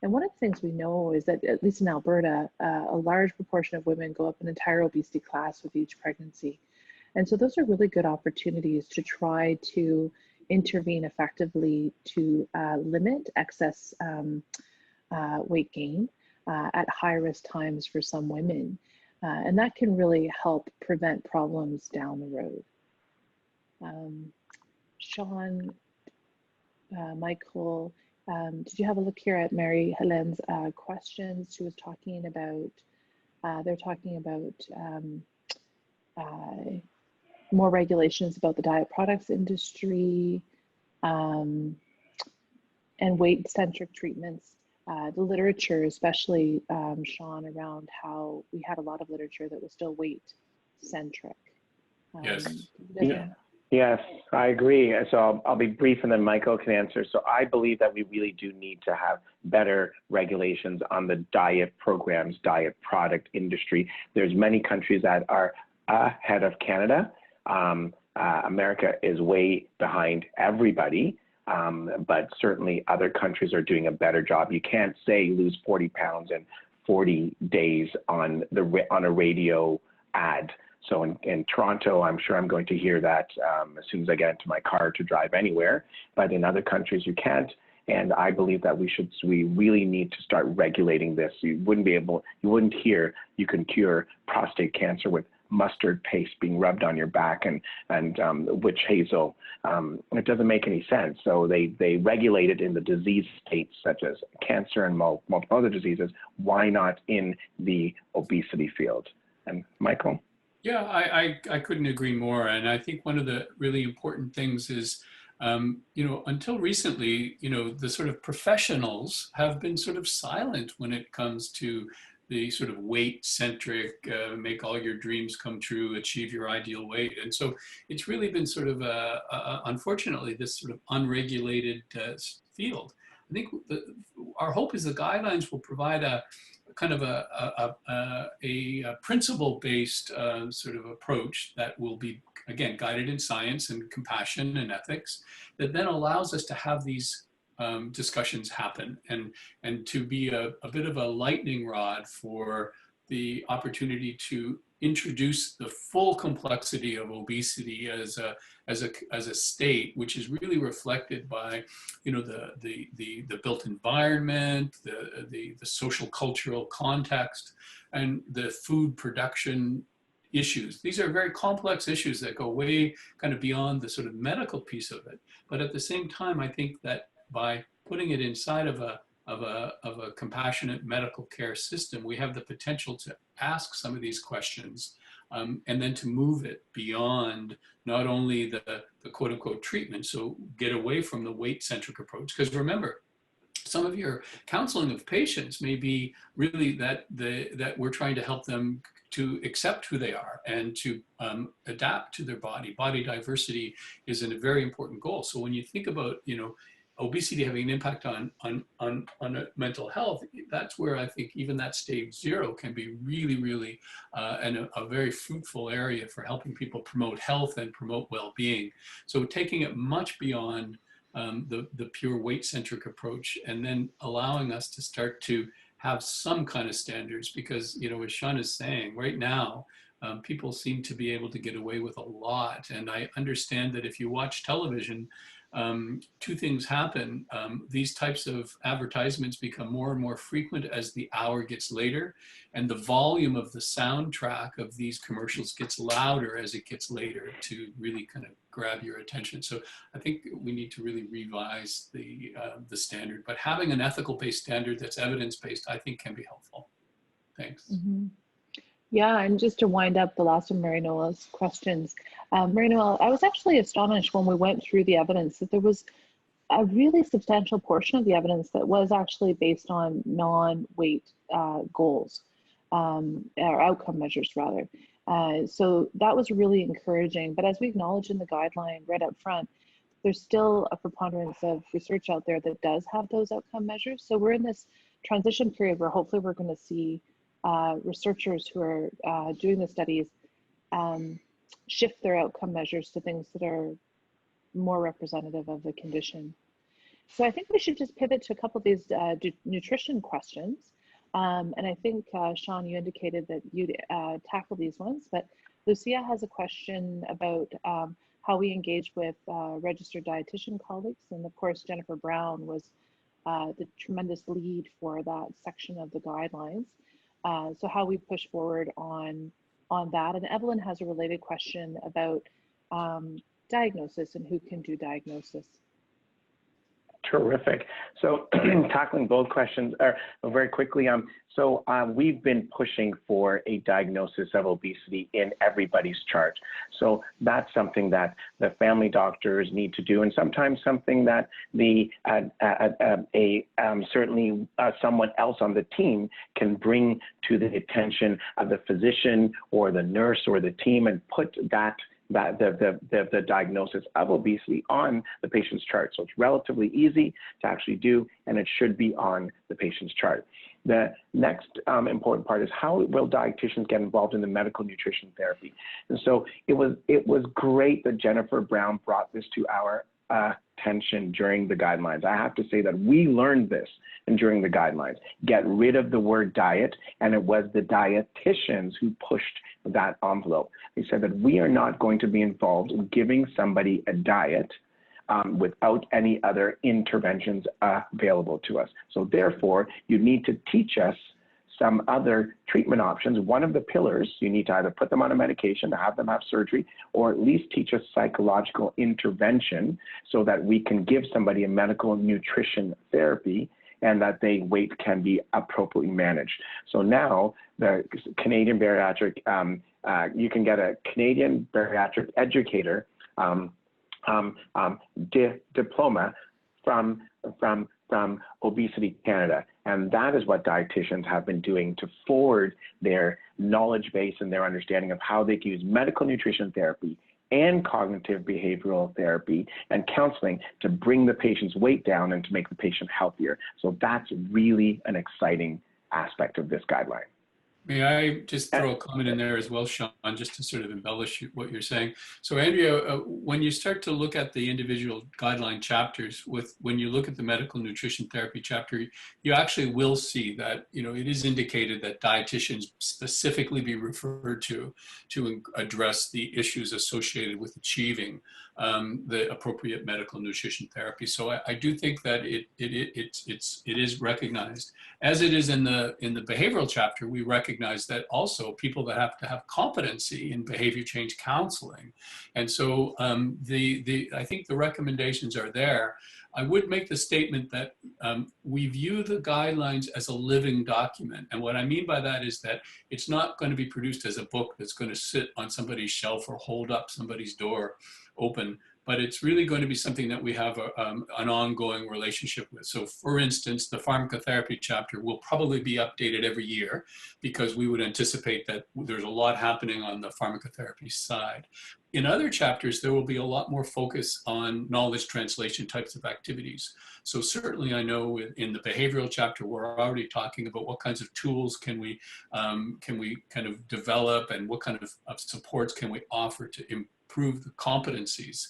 And one of the things we know is that, at least in Alberta, a large proportion of women go up an entire obesity class with each pregnancy. And so those are really good opportunities to try to intervene effectively to limit excess weight gain at high risk times for some women. And that can really help prevent problems down the road. Sean, Michael, did you have a look here at Mary Helene's questions? She was talking about, they're talking about more regulations about the diet products industry and weight-centric treatments. The literature, especially Sean, around how we had a lot of literature that was still weight-centric. Yes. Yes, I agree. So I'll be brief, and then Michael can answer. So I believe that we really do need to have better regulations on the diet programs, diet product industry. There's many countries that are ahead of Canada. America is way behind everybody, but certainly other countries are doing a better job. You can't say lose 40 pounds in 40 days on a radio ad. So in Toronto, I'm sure I'm going to hear that as soon as I get into my car to drive anywhere. But in other countries, you can't. And I believe that we really need to start regulating this. You wouldn't hear you can cure prostate cancer with mustard paste being rubbed on your back and witch hazel. It doesn't make any sense. So they regulate it in the disease states such as cancer and multiple other diseases. Why not in the obesity field? And Michael? Yeah, I couldn't agree more. And I think one of the really important things is, until recently, the sort of professionals have been sort of silent when it comes to the sort of weight-centric, make all your dreams come true, achieve your ideal weight. And so it's really been sort of, unfortunately, this sort of unregulated field. I think our hope is the guidelines will provide a kind of a principle-based sort of approach that will be, again, guided in science and compassion and ethics, that then allows us to have these discussions happen and to be a bit of a lightning rod for the opportunity to introduce the full complexity of obesity as a state, which is really reflected by, the built environment, the social cultural context, and the food production issues. These are very complex issues that go way kind of beyond the sort of medical piece of it. But at the same time, I think that by putting it inside of a compassionate medical care system, we have the potential to ask some of these questions and then to move it beyond not only the quote unquote treatment, so get away from the weight-centric approach. Because remember, some of your counseling of patients may be really that we're trying to help them to accept who they are and to adapt to their body. Body diversity is a very important goal. So when you think about, obesity having an impact on mental health, that's where I think even that stage 0 can be really, really and a very fruitful area for helping people promote health and promote well-being. So taking it much beyond the pure weight-centric approach, and then allowing us to start to have some kind of standards, because, as Sean is saying, right now, people seem to be able to get away with a lot. And I understand that if you watch television, two things happen. These types of advertisements become more and more frequent as the hour gets later, and the volume of the soundtrack of these commercials gets louder as it gets later to really kind of grab your attention. So I think we need to really revise the standard, but having an ethical-based standard that's evidence-based, I think can be helpful. Thanks. Mm-hmm. Yeah, and just to wind up the last of Mary Noel's questions, Mary Noel, I was actually astonished when we went through the evidence that there was a really substantial portion of the evidence that was actually based on non-weight goals, or outcome measures rather. So that was really encouraging. But as we acknowledge in the guideline right up front, there's still a preponderance of research out there that does have those outcome measures. So we're in this transition period where hopefully we're going to see researchers who are doing the studies shift their outcome measures to things that are more representative of the condition. So I think we should just pivot to a couple of these nutrition questions. And I think, Sean, you indicated that you'd tackle these ones, but Lucia has a question about how we engage with registered dietitian colleagues. And of course, Jennifer Brown was the tremendous lead for that section of the guidelines. So how we push forward on that. And Evelyn has a related question about diagnosis and who can do diagnosis. Terrific. So tackling both questions very quickly. We've been pushing for a diagnosis of obesity in everybody's chart. So that's something that the family doctors need to do, and sometimes something that the certainly someone else on the team can bring to the attention of the physician or the nurse or the team, and put the diagnosis of obesity on the patient's chart. So it's relatively easy to actually do, and it should be on the patient's chart. The next important part is how will dietitians get involved in the medical nutrition therapy? And so it was great that Jennifer Brown brought this to our attention during the guidelines. I have to say that we learned this during the guidelines. Get rid of the word diet, and it was the dietitians who pushed that envelope. They said that we are not going to be involved in giving somebody a diet without any other interventions available to us. So therefore, you need to teach us some other treatment options. One of the pillars, you need to either put them on a medication to have them have surgery, or at least teach us psychological intervention so that we can give somebody a medical nutrition therapy and that their weight can be appropriately managed. So now the Canadian Bariatric, you can get a Canadian Bariatric Educator diploma from Obesity Canada. And that is what dietitians have been doing to forward their knowledge base and their understanding of how they can use medical nutrition therapy and cognitive behavioral therapy and counseling to bring the patient's weight down and to make the patient healthier. So that's really an exciting aspect of this guideline. May I just throw a comment in there as well, Sean, just to sort of embellish what you're saying. So Andrea, when you start to look at the individual guideline chapters, when you look at the medical nutrition therapy chapter, you actually will see that, you know, it is indicated that dietitians specifically be referred to address the issues associated with achieving the appropriate medical nutrition therapy. So I do think that it is recognized, as it is in the behavioral chapter. We recognize that also people that have to have competency in behavior change counseling. And so I think the recommendations are there. I would make the statement that we view the guidelines as a living document. And what I mean by that is that it's not going to be produced as a book that's going to sit on somebody's shelf or hold up somebody's door open, but it's really going to be something that we have an ongoing relationship with. So for instance, the pharmacotherapy chapter will probably be updated every year because we would anticipate that there's a lot happening on the pharmacotherapy side. In other chapters, there will be a lot more focus on knowledge translation types of activities. So certainly I know in the behavioral chapter, we're already talking about what kinds of tools can we kind of develop and what kind of supports can we offer to improve the competencies.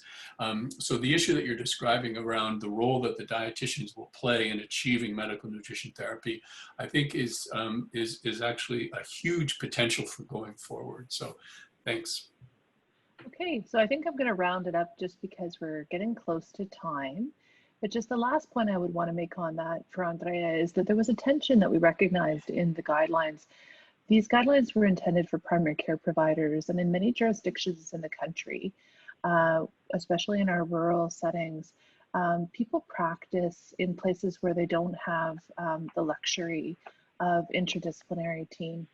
So the issue that you're describing around the role that the dietitians will play in achieving medical nutrition therapy, I think is actually a huge potential for going forward. So thanks. Okay, so I think I'm going to round it up just because we're getting close to time. But just the last point I would want to make on that for Andrea is that there was a tension that we recognized in the guidelines. These guidelines were intended for primary care providers, and in many jurisdictions in the country, especially in our rural settings, people practice in places where they don't have the luxury of interdisciplinary team.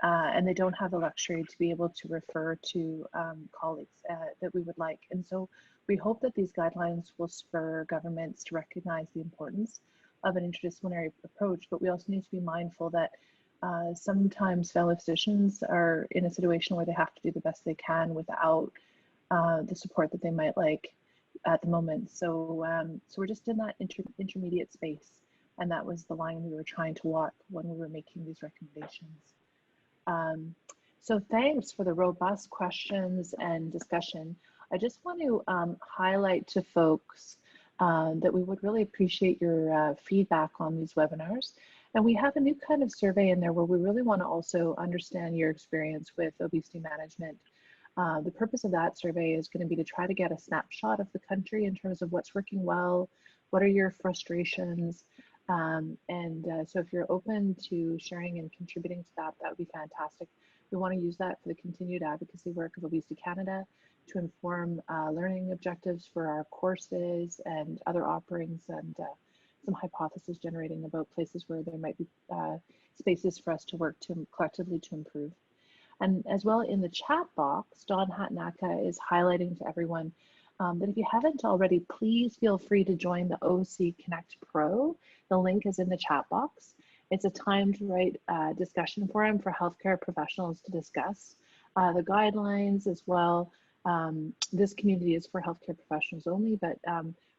And they don't have the luxury to be able to refer to colleagues that we would like. And so we hope that these guidelines will spur governments to recognize the importance of an interdisciplinary approach, but we also need to be mindful that sometimes fellow physicians are in a situation where they have to do the best they can without the support that they might like at the moment. So, so we're just in that intermediate space, and that was the line we were trying to walk when we were making these recommendations. So thanks for the robust questions and discussion. I just want to highlight to folks that we would really appreciate your feedback on these webinars. And we have a new kind of survey in there where we really want to also understand your experience with obesity management. The purpose of that survey is going to be to try to get a snapshot of the country in terms of what's working well, what are your frustrations, so if you're open to sharing and contributing to that, that would be fantastic. We want to use that for the continued advocacy work of Obesity Canada to inform learning objectives for our courses and other offerings, and some hypothesis generating about places where there might be spaces for us to work to collectively to improve. And as well, in the chat box, Don Hatnaka is highlighting to everyone that if you haven't already, please feel free to join the OC Connect Pro. The link is in the chat box. It's a timed discussion forum for healthcare professionals to discuss the guidelines as well. This community is for healthcare professionals only, but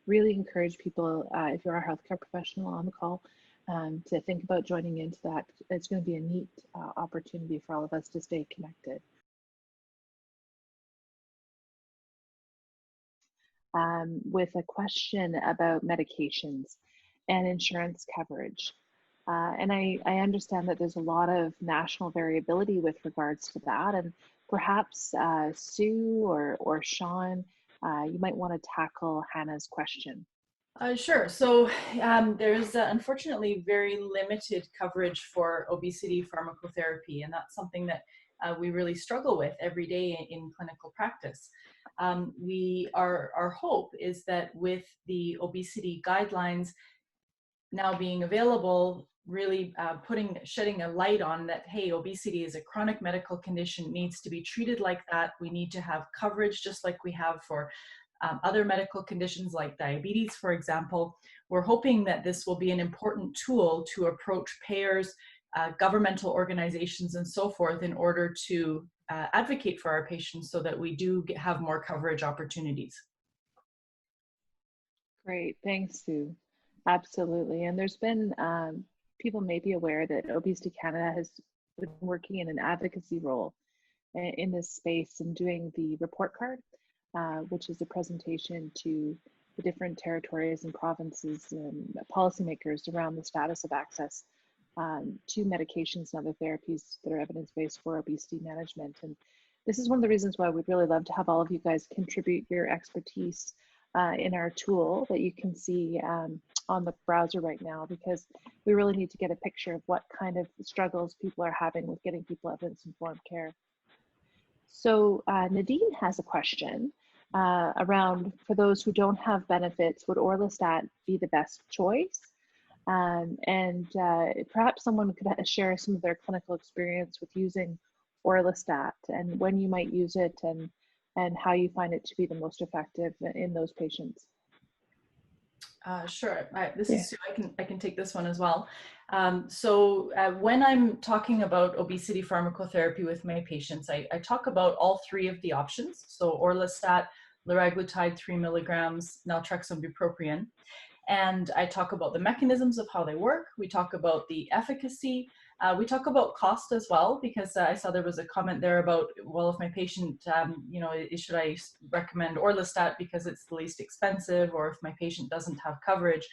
really encourage people, if you're a healthcare professional on the call, to think about joining into that. It's going to be a neat opportunity for all of us to stay connected. With a question about medications and insurance coverage. And I understand that there's a lot of national variability with regards to that. And perhaps Sue or Sean, You might want to tackle Hannah's question. Sure. So there's unfortunately very limited coverage for obesity pharmacotherapy, and that's something that we really struggle with every day in clinical practice. Our hope is that with the obesity guidelines now being available, really shedding a light on that, hey, obesity is a chronic medical condition, needs to be treated like that. We need to have coverage just like we have for other medical conditions like diabetes, for example. We're hoping that this will be an important tool to approach payers, governmental organizations, and so forth in order to advocate for our patients so that we do have more coverage opportunities. Great, thanks, Sue. Absolutely, and there's been, people may be aware that Obesity Canada has been working in an advocacy role in this space and doing the report card, which is a presentation to the different territories and provinces and policymakers around the status of access to medications and other therapies that are evidence-based for obesity management. And this is one of the reasons why we'd really love to have all of you guys contribute your expertise in our tool that you can see on the browser right now, because we really need to get a picture of what kind of struggles people are having with getting people evidence-informed care. So Nadine has a question around, for those who don't have benefits, would orlistat be the best choice? Perhaps someone could share some of their clinical experience with using orlistat and when you might use it and how you find it to be the most effective in those patients. Sure. This is Sue. I can take this one as well. When I'm talking about obesity pharmacotherapy with my patients, I talk about all three of the options. So orlistat, liraglutide 3 milligrams, naltrexone, bupropion. And I talk about the mechanisms of how they work. We talk about the efficacy. We talk about cost as well, because I saw there was a comment there about, well, if my patient, should I recommend orlistat because it's the least expensive, or if my patient doesn't have coverage.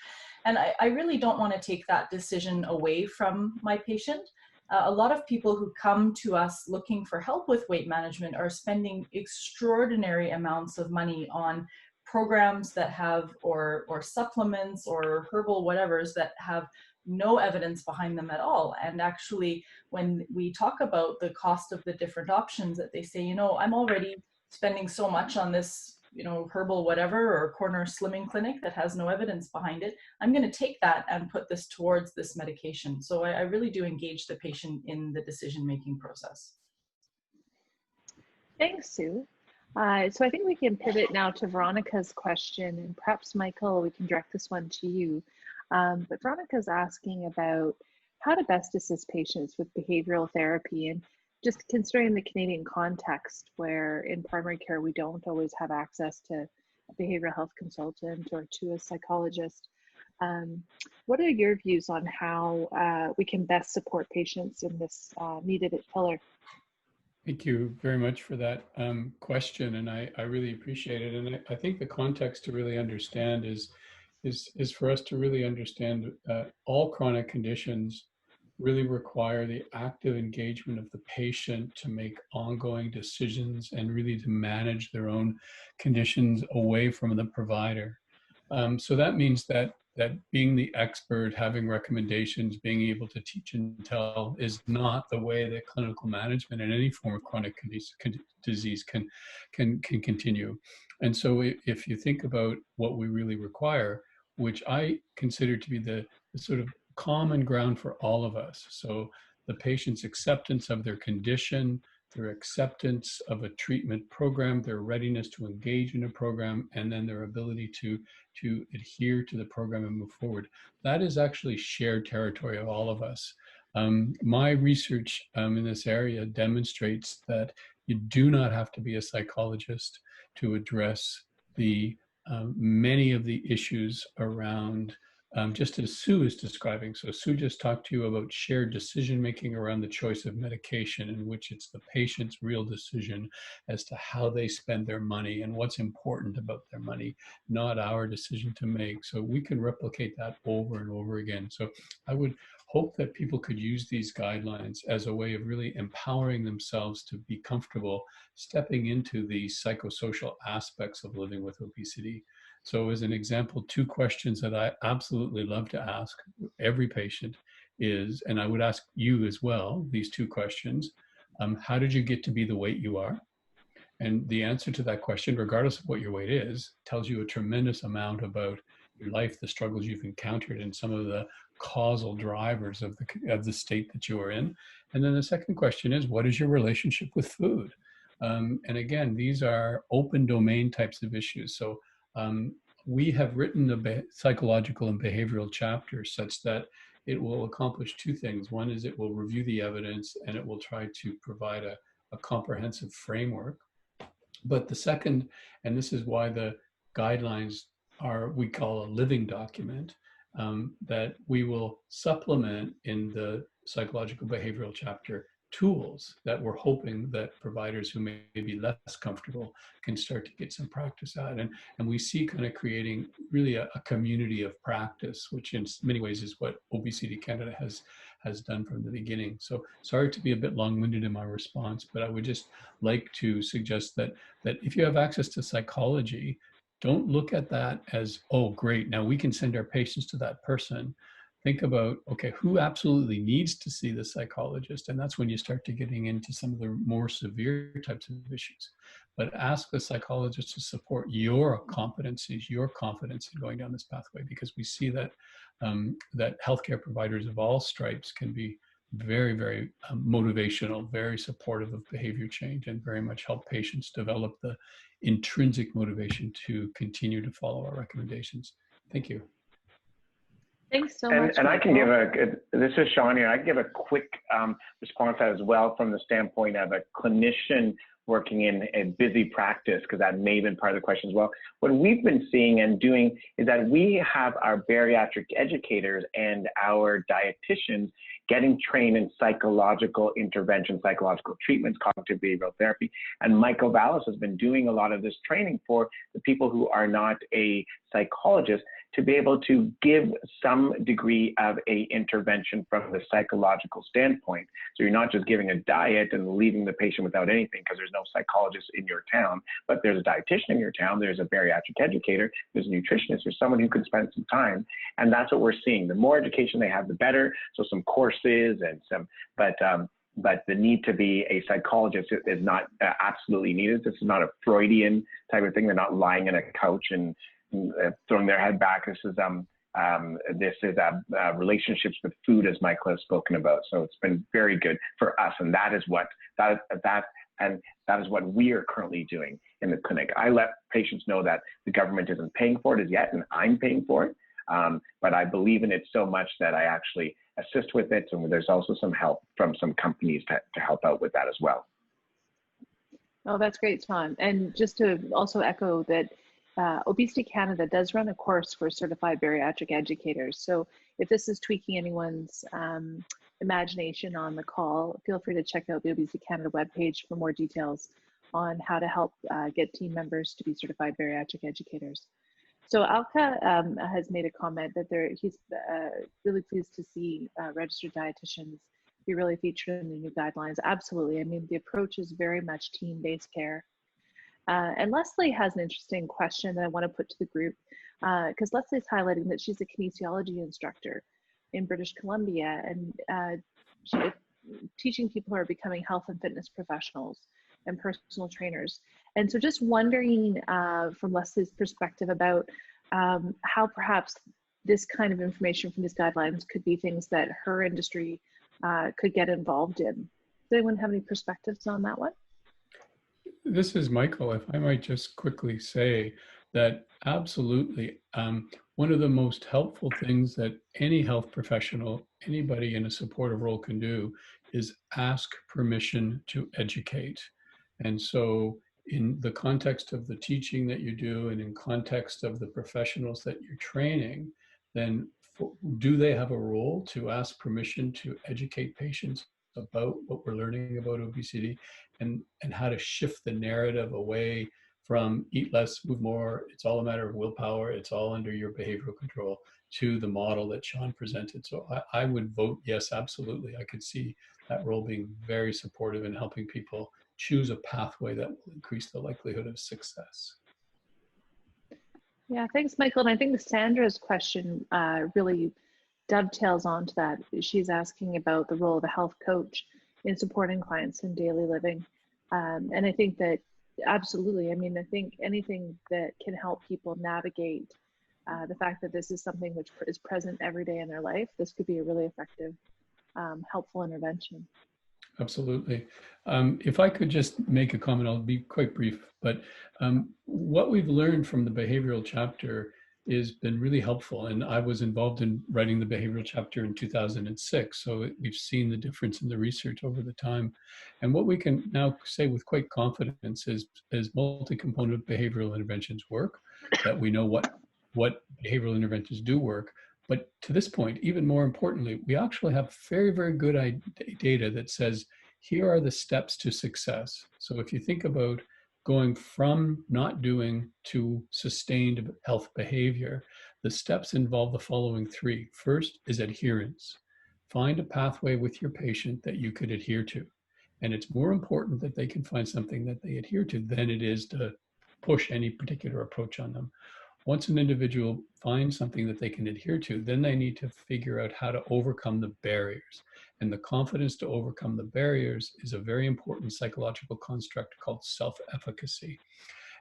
And I really don't want to take that decision away from my patient. A lot of people who come to us looking for help with weight management are spending extraordinary amounts of money on programs that have, or supplements or herbal whatevers that have no evidence behind them at all. And actually, when we talk about the cost of the different options, that they say, I'm already spending so much on this, herbal whatever or corner slimming clinic that has no evidence behind it, I'm going to take that and put this towards this medication. So I really do engage the patient in the decision-making process. Thanks, Sue. So I think we can pivot now to Veronica's question, and perhaps Michael, we can direct this one to you. But Veronica's asking about how to best assist patients with behavioral therapy, and just considering the Canadian context where in primary care we don't always have access to a behavioral health consultant or to a psychologist. What are your views on how we can best support patients in this needed pillar? Thank you very much for that question, and I really appreciate it. And I think the context to really understand is for us to really understand all chronic conditions really require the active engagement of the patient to make ongoing decisions and really to manage their own conditions away from the provider. So that means that being the expert, having recommendations, being able to teach and tell is not the way that clinical management in any form of chronic disease can continue. And so if you think about what we really require, which I consider to be the sort of common ground for all of us. So the patient's acceptance of their condition, their acceptance of a treatment program, their readiness to engage in a program, and then their ability to adhere to the program and move forward. That is actually shared territory of all of us. My research in this area demonstrates that you do not have to be a psychologist to address the many of the issues around, just as Sue is describing. So Sue just talked to you about shared decision-making around the choice of medication, in which it's the patient's real decision as to how they spend their money and what's important about their money, not our decision to make. So we can replicate that over and over again. So I would hope that people could use these guidelines as a way of really empowering themselves to be comfortable stepping into the psychosocial aspects of living with obesity. So as an example, 2 questions that I absolutely love to ask every patient is, and I would ask you as well, these 2 questions. How did you get to be the weight you are? And the answer to that question, regardless of what your weight is, tells you a tremendous amount about your life, the struggles you've encountered, and some of the causal drivers of the state that you are in. And then the second question is, what is your relationship with food? And again, these are open domain types of issues. So we have written the psychological and behavioral chapter such that it will accomplish 2 things. One is it will review the evidence and it will try to provide a comprehensive framework. But the second, and this is why the guidelines are, we call a living document, that we will supplement in the psychological behavioral chapter tools that we're hoping that providers who may be less comfortable can start to get some practice at. And we see kind of creating really a community of practice, which in many ways is what Obesity Canada has done from the beginning. So sorry to be a bit long-winded in my response, but I would just like to suggest that if you have access to psychology, don't look at that as, oh, great, now we can send our patients to that person. Think about, okay, who absolutely needs to see the psychologist? And that's when you start to getting into some of the more severe types of issues. But ask the psychologist to support your competencies, your confidence in going down this pathway, because we see that that healthcare providers of all stripes can be very, very motivational, very supportive of behavior change, and very much help patients develop the intrinsic motivation to continue to follow our recommendations. Thank you. Thanks so much. And I can Michael. give this is Sean here, I can give a quick response as well from the standpoint of a clinician working in a busy practice, because that may have been part of the question as well. What we've been seeing and doing is that we have our bariatric educators and our dietitians getting trained in psychological intervention, psychological treatments, cognitive behavioral therapy. And Michael Vallis has been doing a lot of this training for the people who are not a psychologist, to be able to give some degree of a intervention from the psychological standpoint. So you're not just giving a diet and leaving the patient without anything because there's no psychologist in your town, but there's a dietitian in your town, there's a bariatric educator, there's a nutritionist, there's someone who can spend some time. And that's what we're seeing. The more education they have, the better. So some courses and some, but the need to be a psychologist is not absolutely needed. This is not a Freudian type of thing. They're not lying on a couch and throwing their head back. This is relationships with food, as Michael has spoken about. So it's been very good for us, and that is what we are currently doing in the clinic. I let patients know that the government isn't paying for it as yet, and I'm paying for it. But I believe in it so much that I actually assist with it, and there's also some help from some companies to help out with that as well. Oh, that's great, Sean. And just to also echo that, Obesity Canada does run a course for certified bariatric educators. So if this is tweaking anyone's imagination on the call, feel free to check out the Obesity Canada webpage for more details on how to help get team members to be certified bariatric educators. So Alka has made a comment that he's really pleased to see registered dietitians be really featured in the new guidelines. Absolutely. I mean, the approach is very much team-based care. And Leslie has an interesting question that I want to put to the group, because Leslie's highlighting that she's a kinesiology instructor in British Columbia, and teaching people who are becoming health and fitness professionals and personal trainers. And so just wondering from Leslie's perspective about how perhaps this kind of information from these guidelines could be things that her industry could get involved in. Does anyone have any perspectives on that one? This is Michael. If I might just quickly say that absolutely, one of the most helpful things that any health professional, anybody in a supportive role can do is ask permission to educate. And so in the context of the teaching that you do and in context of the professionals that you're training, then do they have a role to ask permission to educate patients about what we're learning about obesity and how to shift the narrative away from eat less, move more, it's all a matter of willpower, it's all under your behavioral control, to the model that Sean presented. So I would vote yes, absolutely. I could see that role being very supportive in helping people choose a pathway that will increase the likelihood of success. Yeah, thanks, Michael. And I think Sandra's question really dovetails onto that. She's asking about the role of a health coach in supporting clients in daily living. And I think that absolutely, I mean, I think anything that can help people navigate the fact that this is something which is present every day in their life, this could be a really effective, helpful intervention. Absolutely. If I could just make a comment, I'll be quite brief, but what we've learned from the behavioral chapter has been really helpful. And I was involved in writing the behavioral chapter in 2006. So we've seen the difference in the research over the time. And what we can now say with quite confidence is multi-component behavioral interventions work, that we know what behavioral interventions do work. But to this point, even more importantly, we actually have very, very good data that says, here are the steps to success. So if you think about going from not doing to sustained health behavior, the steps involve the following three. First is adherence. Find a pathway with your patient that you could adhere to. And it's more important that they can find something that they adhere to than it is to push any particular approach on them. Once an individual finds something that they can adhere to, then they need to figure out how to overcome the barriers. And the confidence to overcome the barriers is a very important psychological construct called self-efficacy.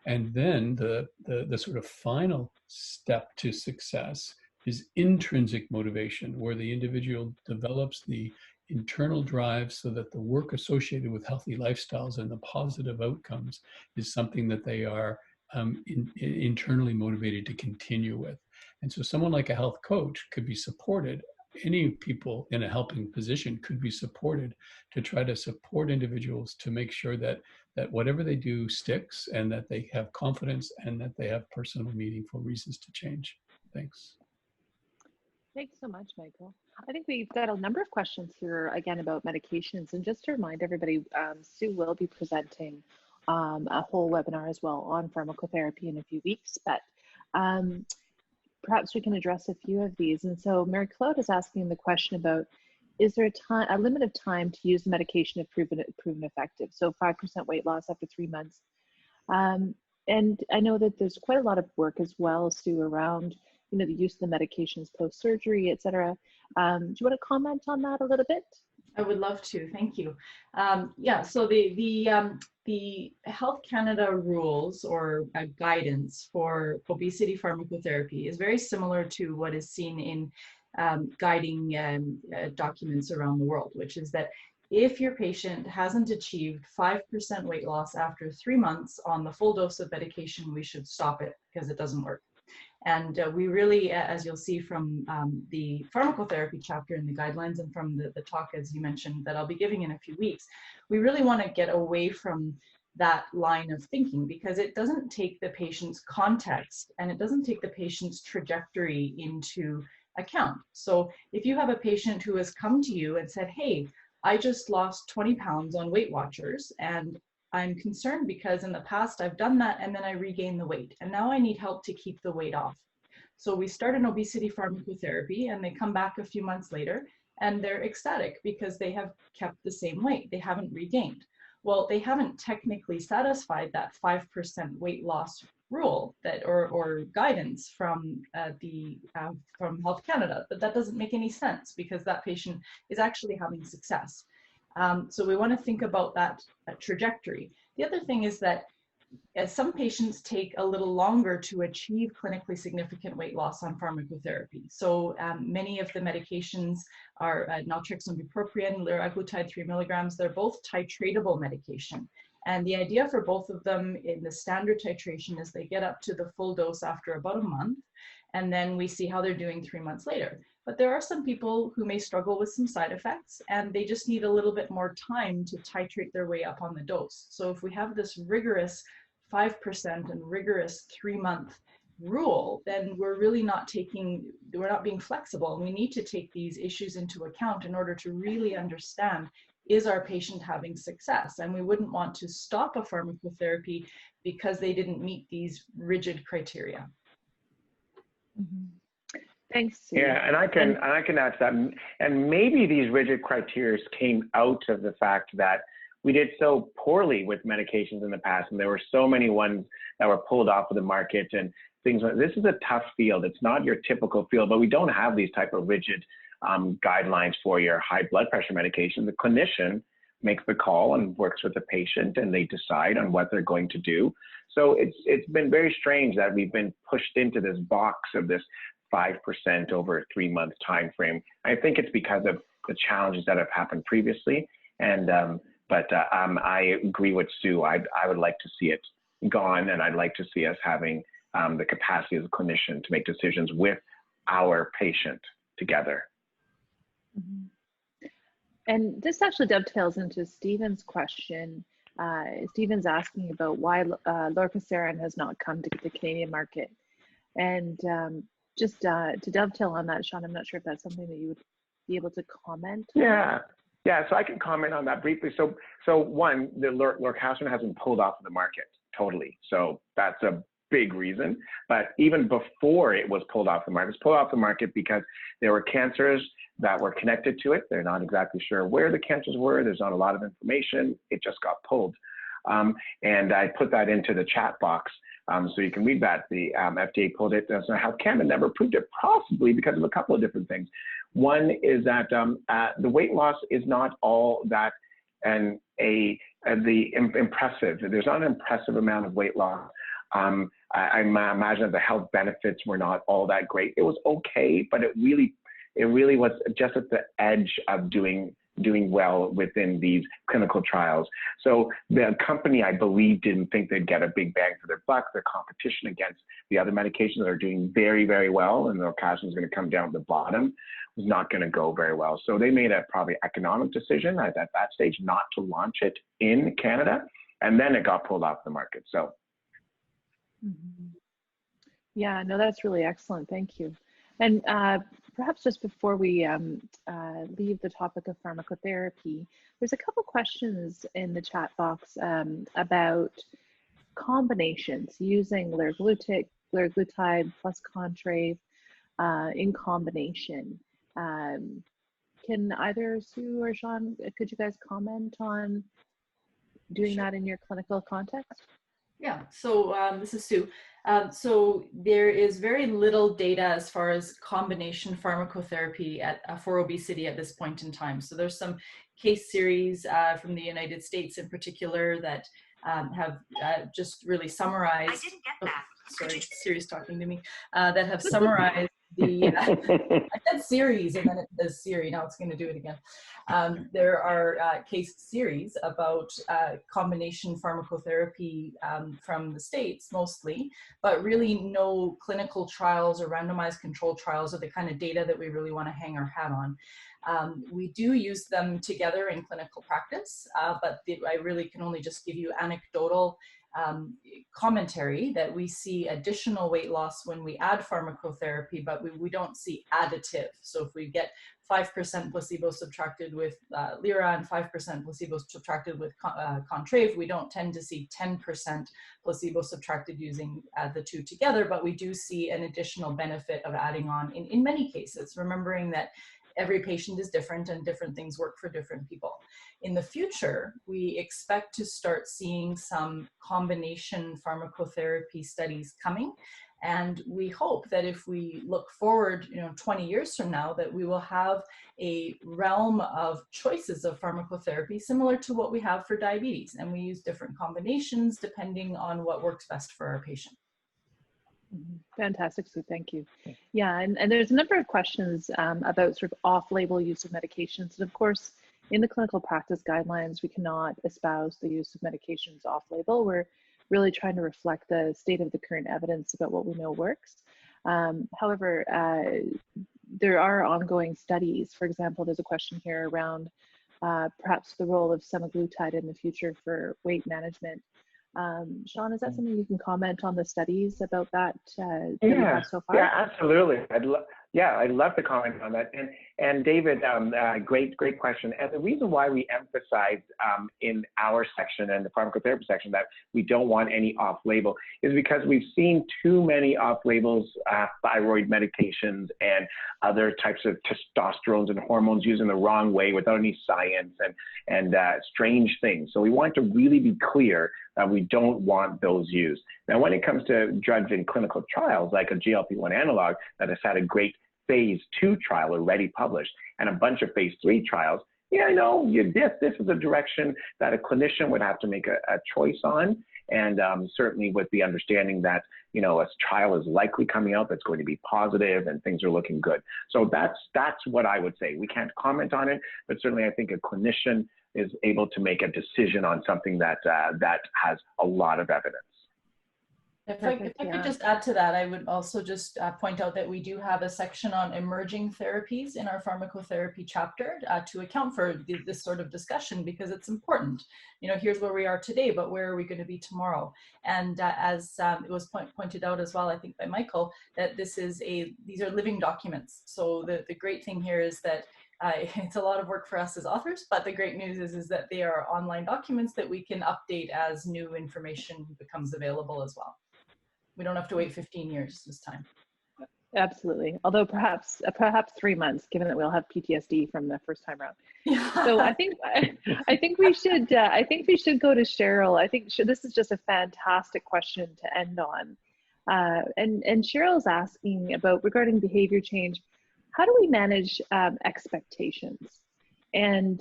And then the sort of final step to success is intrinsic motivation, where the individual develops the internal drive so that the work associated with healthy lifestyles and the positive outcomes is something that they are internally motivated to continue with. And so someone like a health coach could be supported. Any people in a helping position could be supported to try to support individuals to make sure that whatever they do sticks, and that they have confidence, and that they have personal meaningful reasons to change. Thanks. Thanks so much, Michael. I think we've got a number of questions here again about medications. And just to remind everybody, Sue will be presenting a whole webinar as well on pharmacotherapy in a few weeks, but perhaps we can address a few of these. And so Mary Claude is asking the question about, is there a limit of time to use the medication if proven effective? So 5% weight loss after 3 months. And I know that there's quite a lot of work as well, Sue, around the use of the medications post-surgery, et cetera. Do you want to comment on that a little bit? I would love to, thank you. Yeah, so the Health Canada rules or guidance for obesity pharmacotherapy is very similar to what is seen in guiding documents around the world, which is that if your patient hasn't achieved 5% weight loss after 3 months on the full dose of medication, we should stop it because it doesn't work. And we really, as you'll see from the pharmacotherapy chapter in the guidelines and from the talk, as you mentioned, that I'll be giving in a few weeks, we really want to get away from that line of thinking, because it doesn't take the patient's context and it doesn't take the patient's trajectory into account. So if you have a patient who has come to you and said, hey, I just lost 20 pounds on Weight Watchers, and I'm concerned because in the past I've done that and then I regained the weight and now I need help to keep the weight off. So we start an obesity pharmacotherapy and they come back a few months later and they're ecstatic because they have kept the same weight. They haven't regained. Well, they haven't technically satisfied that 5% weight loss rule that or guidance from from Health Canada, but that doesn't make any sense because that patient is actually having success. So we want to think about that trajectory. The other thing is that some patients take a little longer to achieve clinically significant weight loss on pharmacotherapy. So many of the medications are naltrexone bupropion, liraglutide 3 milligrams. They're both titratable medication. And the idea for both of them in the standard titration is they get up to the full dose after about a month, and then we see how they're doing 3 months later. But there are some people who may struggle with some side effects and they just need a little bit more time to titrate their way up on the dose. So if we have this rigorous 5% and rigorous 3-month rule, then we're really not being flexible. And we need to take these issues into account in order to really understand, is our patient having success? And we wouldn't want to stop a pharmacotherapy because they didn't meet these rigid criteria. Mm-hmm. Thanks, Sue. Yeah, and I can add to that. And maybe these rigid criteria came out of the fact that we did so poorly with medications in the past, and there were so many ones that were pulled off of the market and things. This is a tough field. It's not your typical field, but we don't have these type of rigid guidelines for your high blood pressure medication. The clinician makes the call and works with the patient, and they decide on what they're going to do. So it's been very strange that we've been pushed into this box of this 5% over a 3-month time frame. I think it's because of the challenges that have happened previously. And I agree with Sue. I would like to see it gone, and I'd like to see us having the capacity as a clinician to make decisions with our patient together. Mm-hmm. And this actually dovetails into Stephen's question. Stephen's asking about why lorcaserin has not come to the Canadian market. And just to dovetail on that, Sean, I'm not sure if that's something that you would be able to comment on. Yeah, so I can comment on that briefly. So one, the lorcaserin hasn't pulled off of the market totally. So that's a big reason. But even before it was pulled off the market, it's pulled off the market because there were cancers that were connected to it. They're not exactly sure where the cancers were. There's not a lot of information. It just got pulled. And I put that into the chat box so you can read that. The FDA pulled it. So how Canada never approved it? Possibly because of a couple of different things. One is that the weight loss is not all that impressive. There's not an impressive amount of weight loss. I imagine that the health benefits were not all that great. It was okay, but it really was just at the edge of doing well within these clinical trials. So the company, I believe, didn't think they'd get a big bang for their buck. Their competition against the other medications that are doing very, very well, and the lorcaserin is going to come down at the bottom, was not going to go very well. So they made a probably economic decision at that stage not to launch it in Canada, and then it got pulled off the market. So. Mm-hmm. Yeah, no, that's really excellent. Thank you. And perhaps just before we leave the topic of pharmacotherapy, there's a couple questions in the chat box about combinations using liraglutide plus Contrave in combination. Can either Sue or Sean, could you guys comment on doing that in your clinical context? Yeah, so this is Sue. So there is very little data as far as combination pharmacotherapy for obesity at this point in time. So there's some case series from the United States in particular that have just really summarized. I didn't get that. Sorry, Siri's talking to me. That have summarized the, I said series and then it says Siri, now it's going to do it again. There are case series about combination pharmacotherapy from the States mostly, but really no clinical trials or randomized controlled trials are the kind of data that we really want to hang our hat on. We do use them together in clinical practice, but I really can only just give you anecdotal commentary that we see additional weight loss when we add pharmacotherapy, but we don't see additive. So if we get 5% placebo subtracted with lira and 5% placebo subtracted with Contrave, we don't tend to see 10% placebo subtracted using the two together, but we do see an additional benefit of adding on in many cases, remembering that every patient is different and different things work for different people. In the future, we expect to start seeing some combination pharmacotherapy studies coming. And we hope that if we look forward, 20 years from now, that we will have a realm of choices of pharmacotherapy similar to what we have for diabetes. And we use different combinations depending on what works best for our patient. Fantastic, Sue, thank you. Yeah, and there's a number of questions about sort of off-label use of medications. And of course, in the clinical practice guidelines, we cannot espouse the use of medications off-label. We're really trying to reflect the state of the current evidence about what we know works. However, there are ongoing studies. For example, there's a question here around perhaps the role of semaglutide in the future for weight management. Sean, is that something you can comment on the studies about that, that you have so far? Yeah, absolutely. Yeah, I'd love to comment on that. And David, great question. And the reason why we emphasize in our section and the pharmacotherapy section that we don't want any off-label is because we've seen too many off-labels, thyroid medications and other types of testosterones and hormones used in the wrong way without any science and strange things. So we want to really be clear that we don't want those used. Now, when it comes to drugs in clinical trials, like a GLP-1 analog that has had a great phase 2 trial already published and a bunch of phase 3 trials, yeah, no, this is a direction that a clinician would have to make a choice on. And certainly with the understanding that, you know, a trial is likely coming out that's going to be positive and things are looking good. So that's what I would say. We can't comment on it, but certainly I think a clinician is able to make a decision on something that has a lot of evidence. If I could just add to that, I would also just point out that we do have a section on emerging therapies in our pharmacotherapy chapter to account for this sort of discussion, because it's important. You know, here's where we are today, but where are we going to be tomorrow? And as it was pointed out as well, I think by Michael, that these are living documents. So the great thing here is that it's a lot of work for us as authors, but the great news is that they are online documents that we can update as new information becomes available as well. We don't have to wait 15 years this time. Absolutely. Although perhaps 3 months, given that we'll have PTSD from the first time around. So I think we should go to Cheryl. I think this is just a fantastic question to end on. And Cheryl's asking about, regarding behavior change, how do we manage expectations? And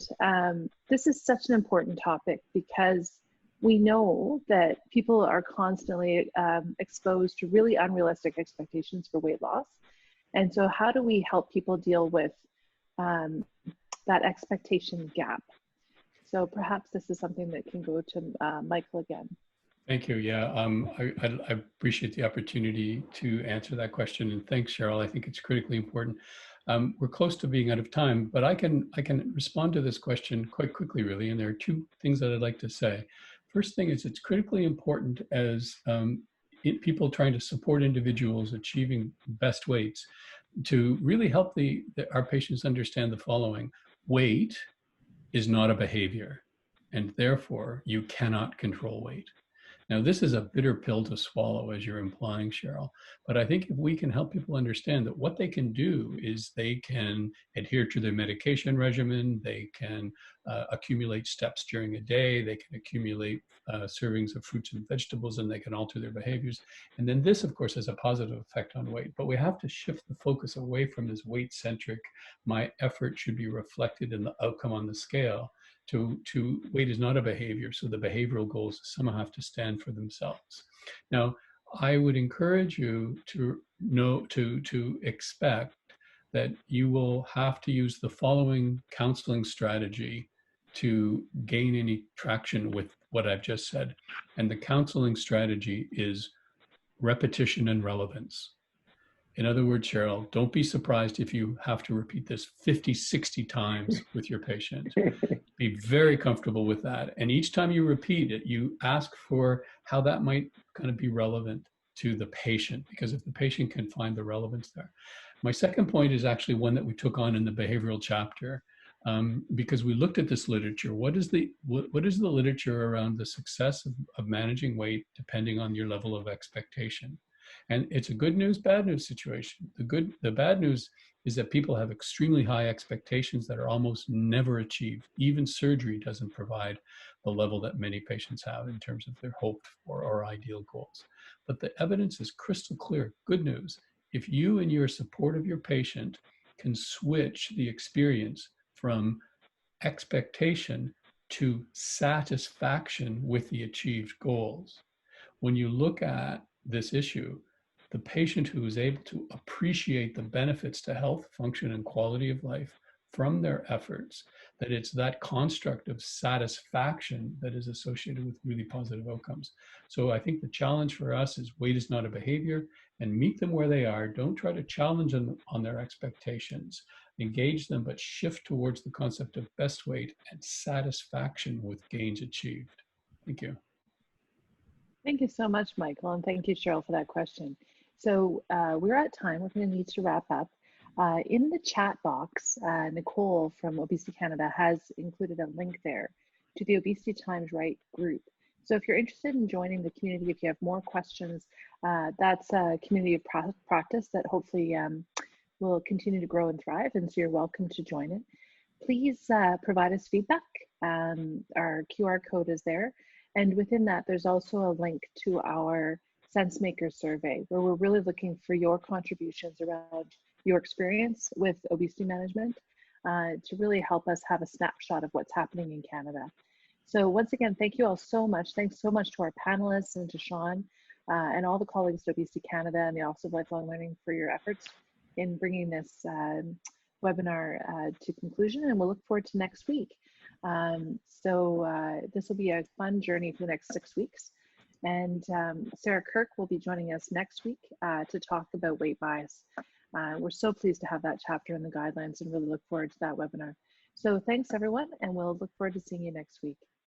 this is such an important topic because we know that people are constantly exposed to really unrealistic expectations for weight loss. And so how do we help people deal with that expectation gap? So perhaps this is something that can go to Michael again. Thank you. Yeah, I appreciate the opportunity to answer that question. And thanks, Cheryl. I think it's critically important. We're close to being out of time, but I can respond to this question quite quickly, really. And there are two things that I'd like to say. First thing is, it's critically important as people trying to support individuals achieving best weights to really help our patients understand the following. Weight is not a behavior, and therefore you cannot control weight. Now, this is a bitter pill to swallow, as you're implying, Cheryl, but I think if we can help people understand that what they can do is they can adhere to their medication regimen, they can accumulate steps during a day, they can accumulate servings of fruits and vegetables, and they can alter their behaviors. And then this, of course, has a positive effect on weight, but we have to shift the focus away from this weight-centric, my effort should be reflected in the outcome on the scale, to weight is not a behavior, so the behavioral goals somehow have to stand for themselves. Now, I would encourage you to expect that you will have to use the following counseling strategy to gain any traction with what I've just said. And the counseling strategy is repetition and relevance. In other words, Cheryl, don't be surprised if you have to repeat this 50, 60 times with your patient. Be very comfortable with that. And each time you repeat it, you ask for how that might kind of be relevant to the patient, because if the patient can find the relevance there. My second point is actually one that we took on in the behavioral chapter, because we looked at this literature. What is the literature around the success of managing weight depending on your level of expectation? And it's a good news, bad news situation. The bad news is that people have extremely high expectations that are almost never achieved. Even surgery doesn't provide the level that many patients have in terms of their hoped for or ideal goals. But the evidence is crystal clear. Good news. If you and your support of your patient can switch the experience from expectation to satisfaction with the achieved goals, when you look at this issue, the patient who is able to appreciate the benefits to health, function, and quality of life from their efforts, that it's that construct of satisfaction that is associated with really positive outcomes. So I think the challenge for us is weight is not a behavior, and meet them where they are. Don't try to challenge them on their expectations. Engage them, but shift towards the concept of best weight and satisfaction with gains achieved. Thank you. Thank you so much, Michael, and thank you, Cheryl, for that question. So we're at time. We're going to need to wrap up. In the chat box, Nicole from Obesity Canada has included a link there to the Obesity Times Right group. So if you're interested in joining the community, if you have more questions, that's a community of practice that hopefully will continue to grow and thrive, and so you're welcome to join it. Please provide us feedback. Our QR code is there, and within that, there's also a link to our SenseMaker survey, where we're really looking for your contributions around your experience with obesity management to really help us have a snapshot of what's happening in Canada. So once again, thank you all so much. Thanks so much to our panelists and to Sean and all the colleagues at Obesity Canada and the Office of Lifelong Learning for your efforts in bringing this webinar to conclusion, and we'll look forward to next week. This will be a fun journey for the next 6 weeks. And Sarah Kirk will be joining us next week to talk about weight bias. We're so pleased to have that chapter in the guidelines and really look forward to that webinar. So thanks everyone, and we'll look forward to seeing you next week.